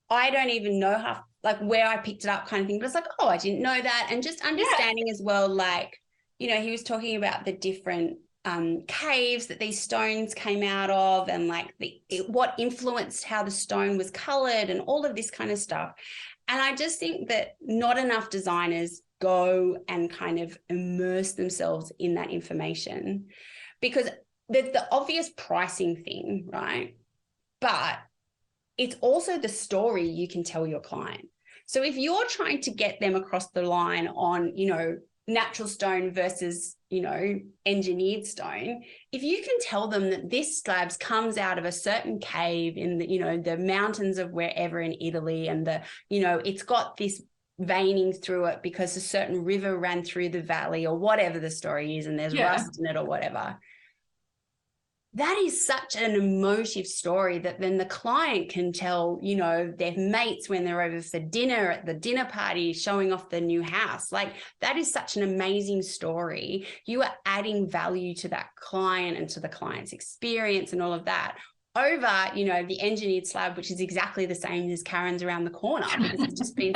I don't even know how, like, where I picked it up kind of thing, but it's like, oh, I didn't know that. And just understanding as well, like, he was talking about the different caves that these stones came out of, and like what influenced how the stone was colored and all of this kind of stuff. And I just think that not enough designers go and kind of immerse themselves in that information, because there's the obvious pricing thing, right? But it's also the story you can tell your client. So if you're trying to get them across the line on, natural stone versus, engineered stone, if you can tell them that this slab comes out of a certain cave in the, the mountains of wherever in Italy, and it's got this veining through it because a certain river ran through the valley, or whatever the story is, and there's rust in it or whatever. That is such an emotive story that then the client can tell, their mates when they're over for dinner at the dinner party, showing off the new house. Like, that is such an amazing story. You are adding value to that client and to the client's experience and all of that over, the engineered slab, which is exactly the same as Karen's around the corner, because it's just been,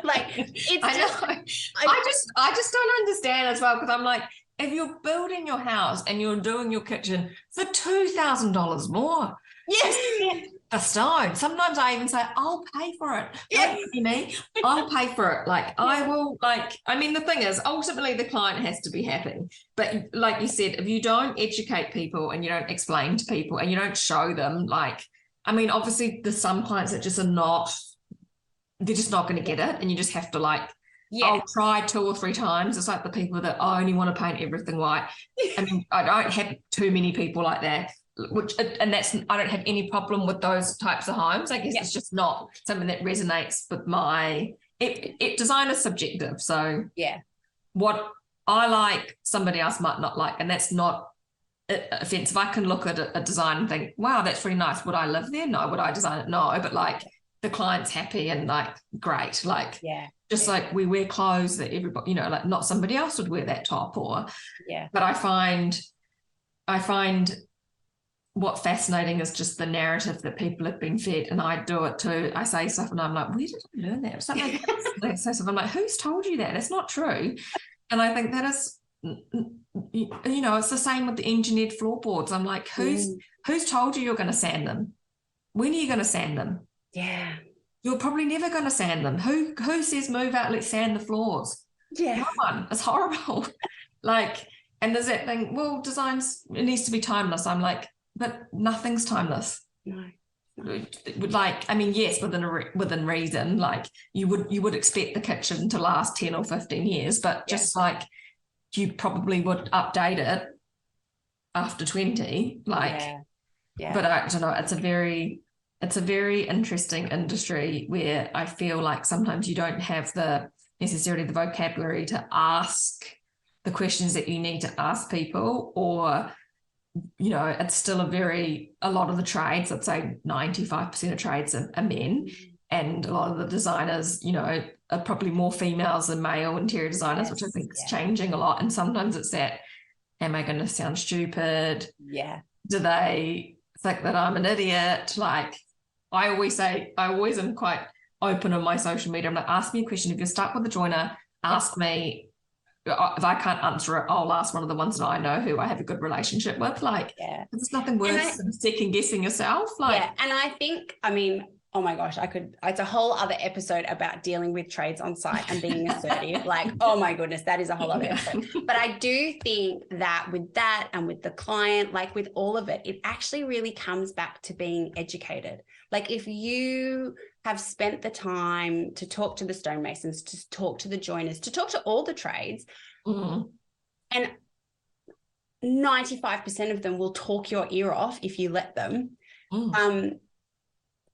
like, it's I just don't understand as well, because I'm like, if you're building your house and you're doing your kitchen for $2,000 more, the stone. Sometimes I even say, I'll pay for it. I'll pay for it. Like, I will, like, I mean, the thing is, ultimately the client has to be happy. But like you said, if you don't educate people and you don't explain to people and you don't show them, like, I mean, obviously there's some clients that just are not, they're just not going to get it. And you just have to like, I'll try 2 or 3 times. It's like the people that only want to paint everything white. I mean, I don't have too many people like that. and that's, I don't have any problem with those types of homes. I guess it's just not something that resonates with design is subjective. So what I like, somebody else might not like, and that's not offensive. I can look at a design and think, wow, that's really nice. Would I live there? No. Would I design it? No. But like the client's happy and like, great. Like, like we wear clothes that everybody, like not somebody else would wear that top but I find what fascinating is just the narrative that people have been fed, and I do it too. I say stuff and I'm like, where did I learn that? It's like, I'm like, who's told you that? It's not true. And I think that is, it's the same with the engineered floorboards. I'm like, who's told you you're going to sand them? When are you going to sand them? Yeah. You're probably never going to sand them. Who says move out, let's sand the floors? Yeah. No one. It's horrible. Like, and there's that thing, well, it needs to be timeless. I'm like, but nothing's timeless. No. Like, I mean, yes, within reason, like you would expect the kitchen to last 10 or 15 years, but just like you probably would update it after 20, like, but I don't know, it's a very interesting industry where I feel like sometimes you don't have necessarily the vocabulary to ask the questions that you need to ask people, or it's still a lot of the trades, I'd say 95% of trades are men, and a lot of the designers, are probably more females than male interior designers, which I think is changing a lot. And sometimes it's that, am I going to sound stupid? Yeah. Do they think that I'm an idiot? Like I always am quite open on my social media. I'm like, ask me a question. If you're stuck with a joiner, ask me. If I can't answer it, I'll ask one of the ones that I know who I have a good relationship with. Like, there's nothing worse than second guessing yourself. Like, and I think, oh my gosh, it's a whole other episode about dealing with trades on site and being assertive. Like, oh my goodness, that is a whole other episode. But I do think that with that and with the client, like with all of it, it actually really comes back to being educated. Like if you have spent the time to talk to the stonemasons, to talk to the joiners, to talk to all the trades, and 95% of them will talk your ear off if you let them,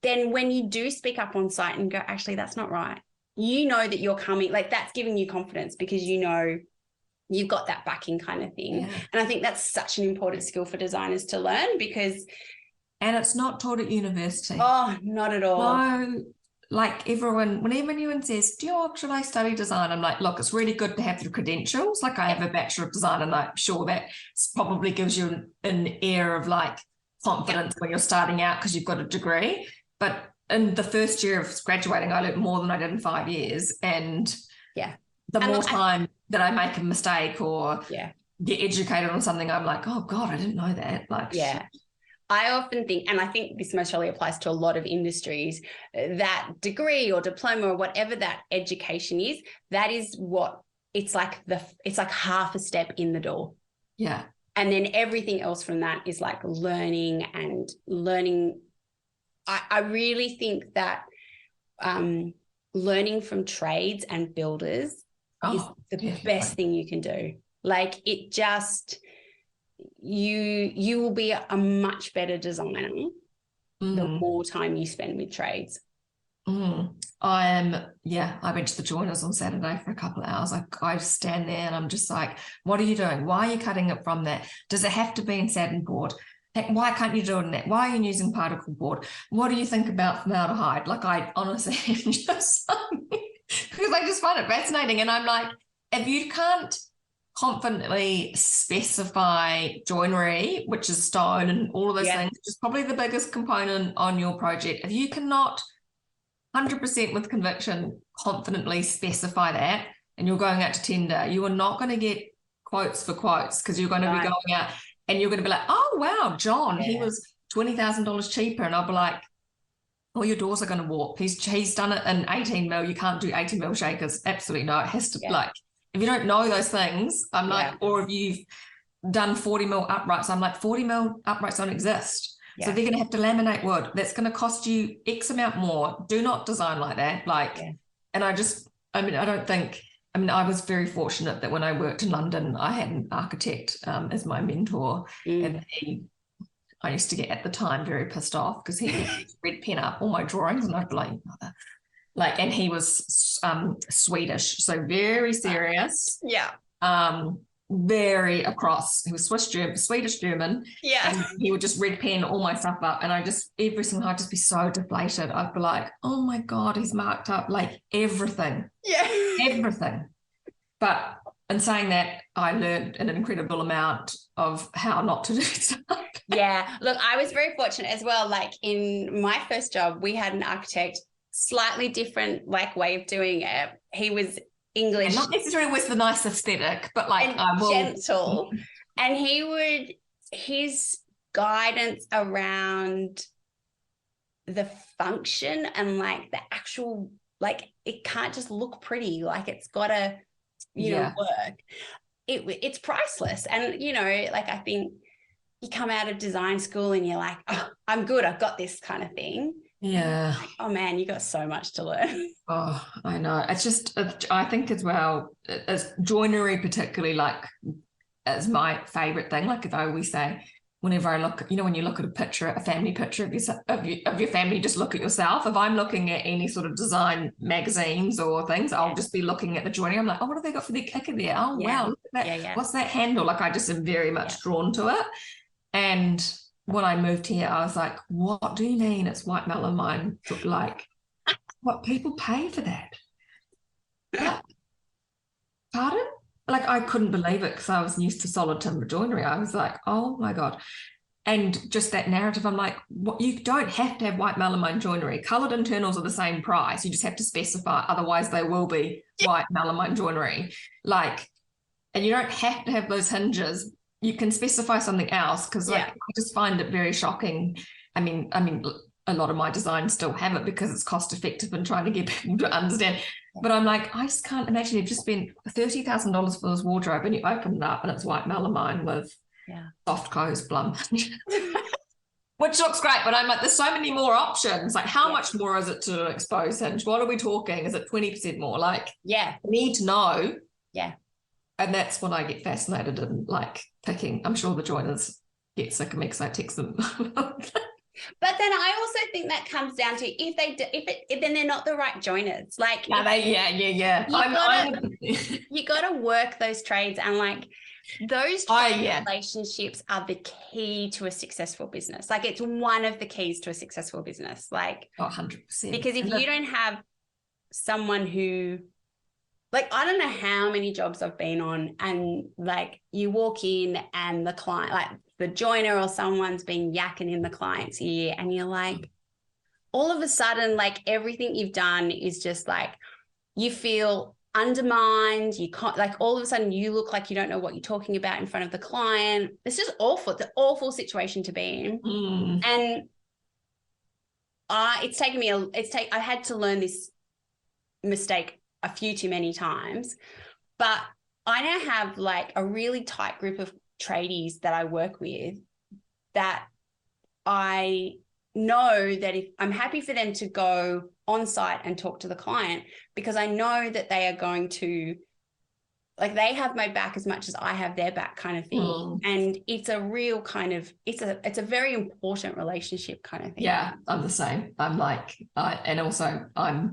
then when you do speak up on site and go, actually, that's not right, that you're coming, like that's giving you confidence because you've got that backing kind of thing. Yeah. And I think that's such an important skill for designers to learn because... And it's not taught at university. Oh, not at all. No, like whenever anyone says, should I study design? I'm like, look, it's really good to have the credentials. Like I have a Bachelor of Design and I'm sure that probably gives you an air of like confidence when you're starting out because you've got a degree. But in the first year of graduating, I learned more than I did in 5 years. And more time that I make a mistake or get educated on something, I'm like, oh God, I didn't know that. Like, I often think, and I think this most surely applies to a lot of industries, that degree or diploma or whatever that education is, that is what it's like half a step in the door. Yeah. And then everything else from that is like learning. I really think that learning from trades and builders is the best thing you can do. Like it just... you will be a much better designer the more time you spend with trades. I went to the joiners on Saturday for a couple of hours. I stand there and I'm just like, what are you doing? Why are you cutting it from that? Does it have to be in satin board? Why can't you do it in that? Why are you using particle board? What do you think about formaldehyde? Like I honestly am just because I just find it fascinating. And I'm like, if you can't confidently specify joinery, which is stone and all of those things, which is probably the biggest component on your project. If you cannot 100% with conviction confidently specify that and you're going out to tender, you are not going to get quotes for quotes because you're going to be going out and you're going to be like, oh, wow, John, he was $20,000 cheaper. And I'll be like, oh, your doors are going to warp. He's done it in 18 mil. You can't do 18 mil shakers. Absolutely no. It has to like, if you don't know those things, I'm like, or if you've done 40 mil uprights, I'm like, 40 mil uprights don't exist. So they're going to have to laminate wood. That's going to cost you X amount more. Do not design like that. Like, and I was very fortunate that when I worked in London, I had an architect as my mentor. And I used to get at the time very pissed off because he would red pen up all my drawings, and I'd be like, and he was Swedish, so very serious. Yeah. Very across. He was Swedish German. Yeah. And he would just red pen all my stuff up, and every single time I'd just be so deflated. I'd be like, oh my God, he's marked up like everything. Yeah. Everything. But in saying that, I learned an incredible amount of how not to do stuff. Yeah. Look, I was very fortunate as well. Like in my first job, we had an architect, slightly different like way of doing it. He was English. And not necessarily with the nice aesthetic, but like gentle. And his guidance around the function and like the actual, like it can't just look pretty, like it's gotta, work. It's priceless. And like I think you come out of design school and you're like, oh, I'm good, I've got this kind of thing. Yeah. Like, oh man, you got so much to learn. Oh, I know. It's just, I think as well, as joinery particularly, like, is my favorite thing. Like, if I always say, whenever I look, when you look at a family picture of your family, just look at yourself. If I'm looking at any sort of design magazines or things, I'll just be looking at the joinery. I'm like, oh, what have they got for their kicker there? Oh, wow, look at that. Yeah. What's that handle? Like, I just am very much drawn to it. And when I moved here, I was like, what do you mean it's white melamine? Like, what, people pay for that? Pardon? Like, I couldn't believe it because I was used to solid timber joinery. I was like, oh my God. And just that narrative, I'm like, what, you don't have to have white melamine joinery. Coloured internals are the same price. You just have to specify, otherwise they will be white melamine joinery. Like, and you don't have to have those hinges. You can specify something else, because I just find it very shocking. I mean, a lot of my designs still have it because it's cost effective and trying to get people to understand. But I'm like, I just can't imagine you've just spent $30,000 for this wardrobe and you open it up and it's white melamine with soft close plum, which looks great. But I'm like, there's so many more options. Like, how much more is it to expose hinge? What are we talking? Is it 20% more? Like, I need to know. Yeah. And that's when I get fascinated in like picking. I'm sure the joiners get sick of me because I text them. But then I also think that comes down to if then they're not the right joiners. Like, you got to work those trades, and like those relationships are the key to a successful business. Like, it's one of the keys to a successful business. Like, 100%. Because if you don't have someone who, like, I don't know how many jobs I've been on, and like you walk in and the client, like the joiner or someone's been yakking in the client's ear, and you're like, all of a sudden, like everything you've done is just like, you feel undermined. You can't, like, all of a sudden you look like you don't know what you're talking about in front of the client. It's just awful. It's an awful situation to be in. And it's taken me, I had to learn this mistake a few too many times, but I now have like a really tight group of tradies that I work with that I know that if I'm happy for them to go on site and talk to the client, because I know that they are going to, like, they have my back as much as I have their back, kind of thing. And it's a real kind of, it's a very important relationship kind of thing. Yeah, I'm the same. I'm like, and also I'm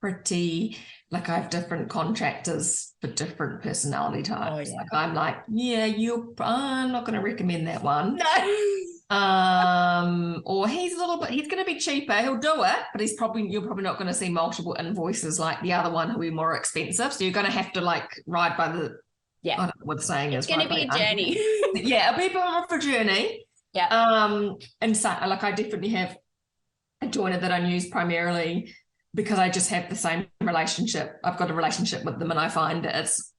pretty, like, I have different contractors for different personality types. Like, I'm like, I'm not going to recommend that one. No. Or he's going to be cheaper. He'll do it, but you're probably not going to see multiple invoices like the other one who will be more expensive. So you're going to have to like ride by the, I don't know what the saying is. It's going to be a journey. It'll be a bit of a journey. Yeah. And so, like, I definitely have a joiner that I use primarily because I just have the same relationship. I've got a relationship with them, and I find that it's,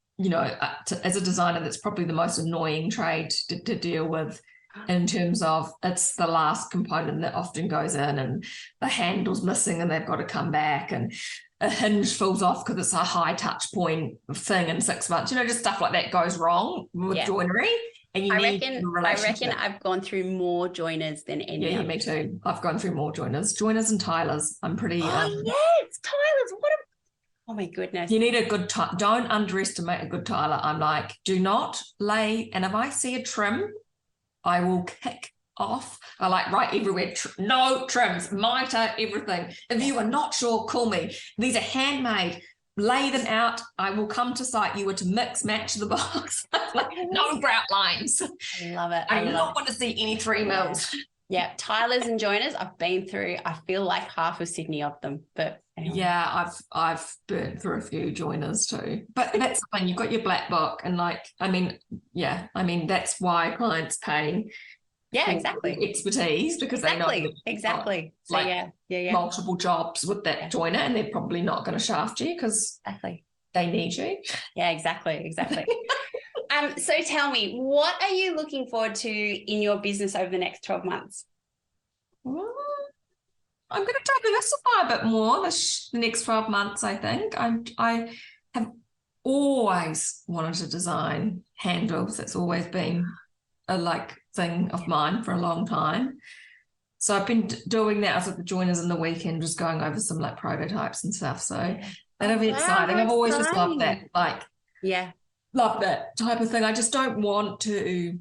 as a designer, that's probably the most annoying trade to deal with, in terms of it's the last component that often goes in, and the handle's missing and they've got to come back, and a hinge falls off because it's a high touch point thing in 6 months. Just stuff like that goes wrong with joinery. And I reckon I've gone through more joiners than any. Yeah, me too. I've gone through more joiners and tilers. I'm pretty. Yes, tilers. Oh my goodness. You need a good don't underestimate a good tiler. I'm like, do not lay. And if I see a trim I will kick off. I like write everywhere, no trims, mitre, everything. If you are not sure, call me. These are handmade. Lay them out. I will come to site. You were to mix, match the box. Like, no grout lines. I love it. I do not want to see any 3 mils. Yeah, tilers and joiners, I've been through, I feel like half of Sydney of them, but anyway. Yeah, I've burnt through a few joiners too. But that's the thing, you've got your black book, and like, I mean, that's why clients pay. Yeah, exactly. Expertise, because they know exactly. So like, multiple jobs with that joiner, and they're probably not going to shaft you because they need you. Yeah, exactly. So tell me, what are you looking forward to in your business over the next 12 months? Well, I'm going to diversify a bit more the next 12 months, I think. I have always wanted to design handles. It's always been a thing of mine for a long time. So I've been doing that as with the joiners in the weekend, just going over some like prototypes and stuff. So that'll be exciting. I've always just loved that. Love that type of thing. I just don't want to.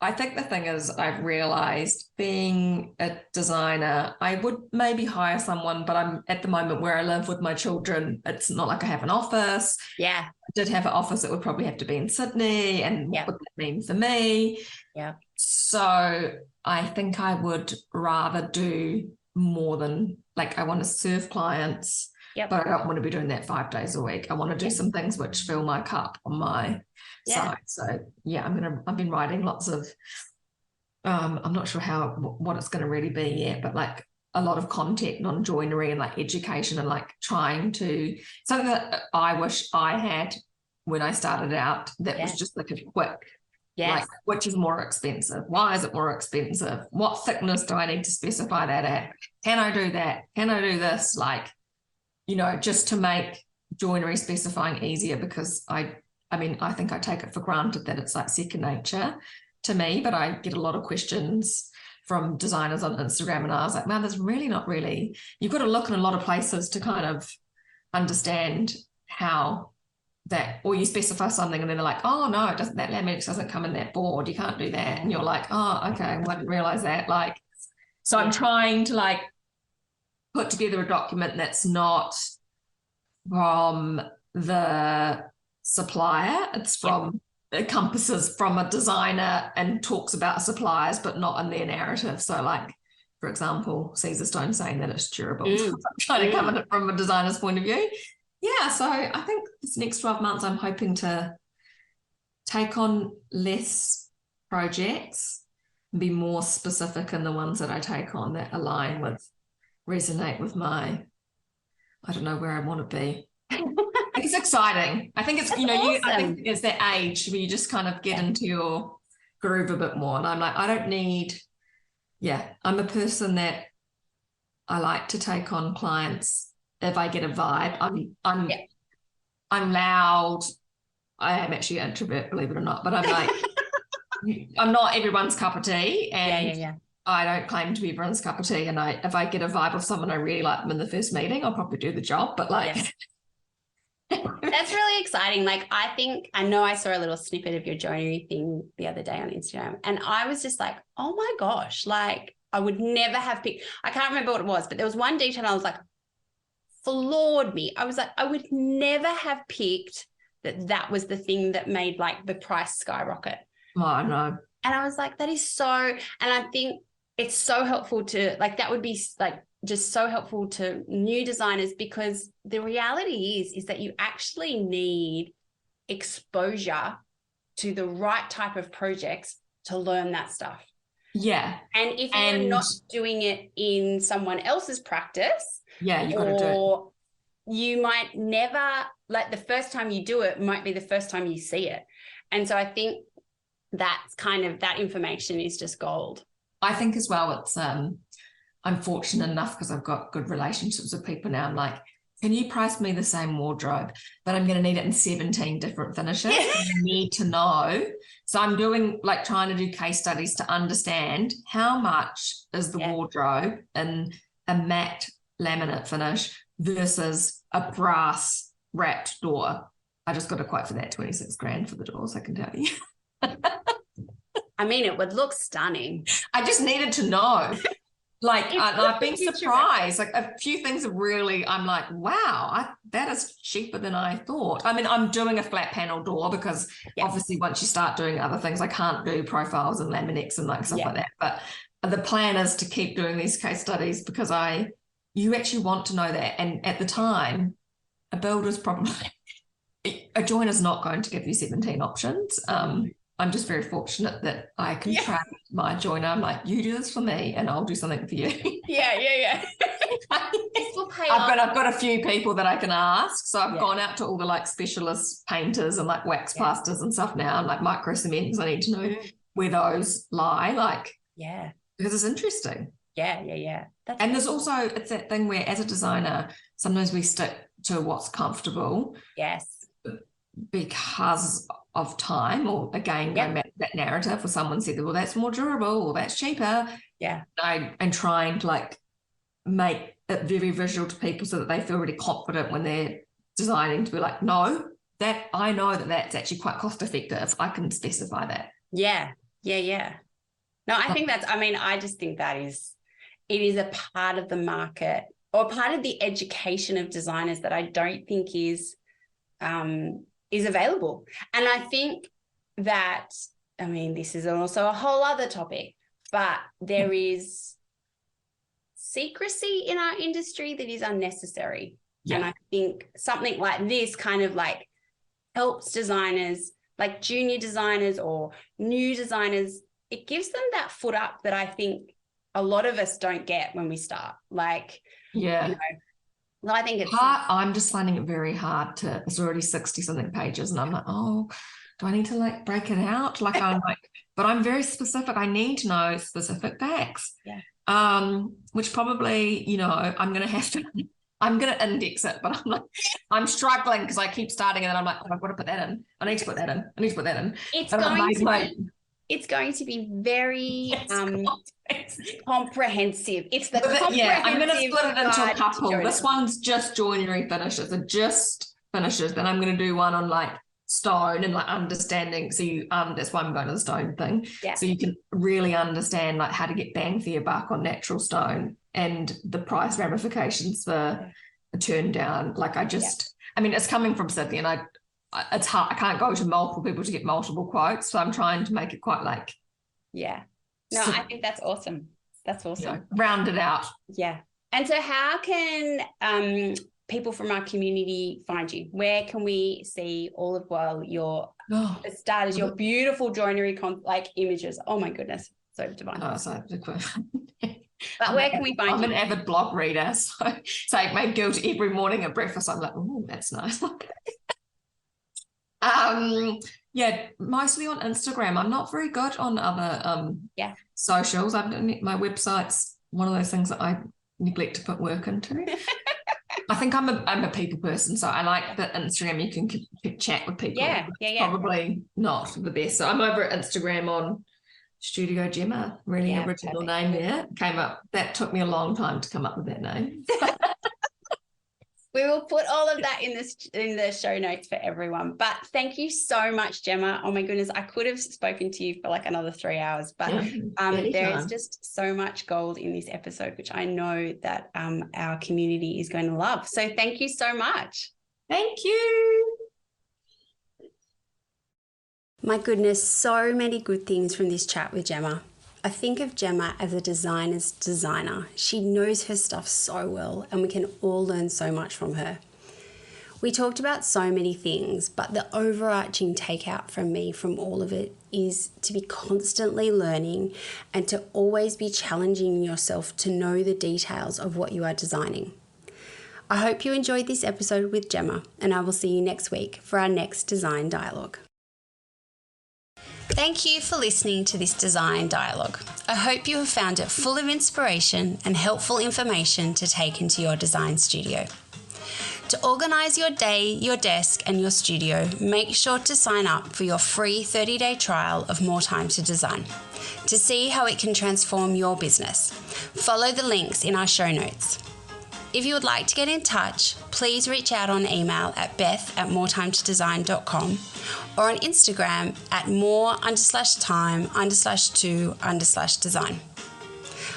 I think the thing is, I've realized being a designer, I would maybe hire someone, but I'm at the moment where I live with my children. It's not like I have an office. Yeah. I did have an office, it would probably have to be in Sydney, and what would that mean for me? Yeah. So I think I would rather do more than, like, I want to serve clients, but I don't want to be doing that 5 days a week. I want to do some things which fill my cup on my side. So I've been writing lots of, I'm not sure what it's going to really be yet, but like a lot of content on joinery and like education, and like trying to, something that I wish I had when I started out, that was just like a quick, like, which is more expensive? Why is it more expensive? What thickness do I need to specify that at? Can I do that? Can I do this? Like, just to make joinery specifying easier, because I think I take it for granted that it's like second nature to me, but I get a lot of questions from designers on Instagram, and I was like, man, there's really not really, you've got to look in a lot of places to kind of understand how that, or you specify something and then they're like, oh no, it doesn't, that laminate doesn't come in that board, you can't do that. And you're like, oh, okay, well, I didn't realize that. Like, so I'm trying to like put together a document that's not from the supplier, it's from encompasses from a designer and talks about suppliers, but not in their narrative. So like, for example, Caesar Stone saying that it's durable. I'm trying to come at it from a designer's point of view. Yeah, so I think this next 12 months I'm hoping to take on less projects, be more specific in the ones that I take on that align with, resonate with my, I don't know where I want to be. It's exciting. I think it's, awesome. I think it's that age where you just kind of get into your groove a bit more. And I'm like, I don't need, I'm a person that I like to take on clients if I get a vibe. I'm loud. I am actually an introvert, believe it or not, but I'm like, I'm not everyone's cup of tea. And I don't claim to be everyone's cup of tea. And if I get a vibe of someone, I really like them in the first meeting, I'll probably do the job. But like, that's really exciting. Like, I know I saw a little snippet of your joinery thing the other day on Instagram, and I was just like, oh my gosh, like I would never have picked, I can't remember what it was, but there was one detail I was like, floored me. I was like, I would never have picked that was the thing that made like the price skyrocket. Oh, I know. And I was like, that is so, and I think it's so helpful to, like, that would be like just so helpful to new designers, because the reality is that you actually need exposure to the right type of projects to learn that stuff. Yeah. And if you're not doing it in someone else's practice, you got to do it. Or you might never, like the first time you do it might be the first time you see it. And so I think that's kind of, that information is just gold. I think as well, it's I'm fortunate enough because I've got good relationships with people now. I'm like, can you price me the same wardrobe, but I'm going to need it in 17 different finishes. I need to know. So I'm doing, like, trying to do case studies to understand how much is the wardrobe in a matte laminate finish versus a brass wrapped door. I just got a quote for that, 26 grand for the doors, I can tell you. I mean, it would look stunning. I just needed to know. Like, I've been surprised. Like, a few things are really, I'm like, wow, that is cheaper than I thought. I mean, I'm doing a flat panel door because obviously once you start doing other things, I can't do profiles and laminates and like stuff like that. But the plan is to keep doing these case studies because you actually want to know that. And at the time, a builder's probably, a joiner's not going to give you 17 options. I'm just very fortunate that I can track my joiner. I'm like, you do this for me and I'll do something for you. Yeah. This will pay off. I've got a few people that I can ask. So I've gone out to all the like specialist painters and like wax plasters and stuff now and like micro cement because I need to know where those lie. Like, because it's interesting. Yeah. And there's also, it's that thing where as a designer, sometimes we stick to what's comfortable. Yes. Because of time, or again going back to that narrative where someone said, well, that's more durable or that's cheaper. And trying to like make it very visual to people so that they feel really confident when they're designing to be like, no, that I know that's actually quite cost effective. I can specify that. Yeah. No, I think I just think it is a part of the market or part of the education of designers that I don't think is available. And I think that, this is also a whole other topic, but there is secrecy in our industry that is unnecessary. And I think something like this kind of like helps designers, like junior designers or new designers, it gives them that foot up that I think a lot of us don't get when we start. Like, well, I think it's hard. I'm just finding it very hard it's already 60 something pages and I'm like, oh, do I need to like break it out? Like I'm like, but I'm very specific. I need to know specific facts. Which probably, I'm going to index it, but I'm struggling because I keep starting and then I'm like, oh, I've got to put that in. I need to put that in. It's going to be very comprehensive. It's the comprehensive. I'm going to split it into a couple. This one's just joinery finishes. It just finishes. Then I'm going to do one on like stone and like understanding. So that's why I'm going to the stone thing. So you can really understand like how to get bang for your buck on natural stone and the price ramifications for a turn down. Like it's coming from Sydney and it's hard. I can't go to multiple people to get multiple quotes. So I'm trying to make it quite like. I think that's awesome. That's awesome. Round it out. And so how can people from our community find you? Where can we see all of your starters, your beautiful joinery images? Oh my goodness. So divine. But where can we find you? I'm an avid blog reader. So I make guilt every morning at breakfast. I'm like, oh, that's nice. Mostly on Instagram. I'm not very good on other socials. My website's one of those things that I neglect to put work into. I think I'm a people person, so I like that Instagram you can chat with people. Probably not the best. So I'm over at Instagram on Studio Gemma, really original name there. Came up. That took me a long time to come up with that name. We will put all of that in the show notes for everyone. But thank you so much, Gemma. Oh my goodness, I could have spoken to you for like another 3 hours, but there is just so much gold in this episode, which I know that our community is going to love. So thank you so much. Thank you. My goodness, so many good things from this chat with Gemma. I think of Gemma as a designer's designer. She knows her stuff so well and we can all learn so much from her. We talked about so many things, but the overarching takeout from me from all of it is to be constantly learning and to always be challenging yourself to know the details of what you are designing. I hope you enjoyed this episode with Gemma, and I will see you next week for our next design dialogue. Thank you for listening to this design dialogue. I hope you have found it full of inspiration and helpful information to take into your design studio. To organise your day, your desk and your studio, make sure to sign up for your free 30-day trial of More Time to Design to see how it can transform your business. Follow the links in our show notes. If you would like to get in touch, please reach out on email at beth@moretimetodesign.com or on Instagram at more_time_to_design.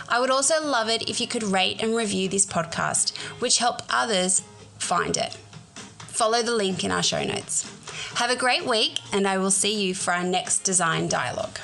I would also love it if you could rate and review this podcast, which help others find it. Follow the link in our show notes. Have a great week, and I will see you for our next design dialogue.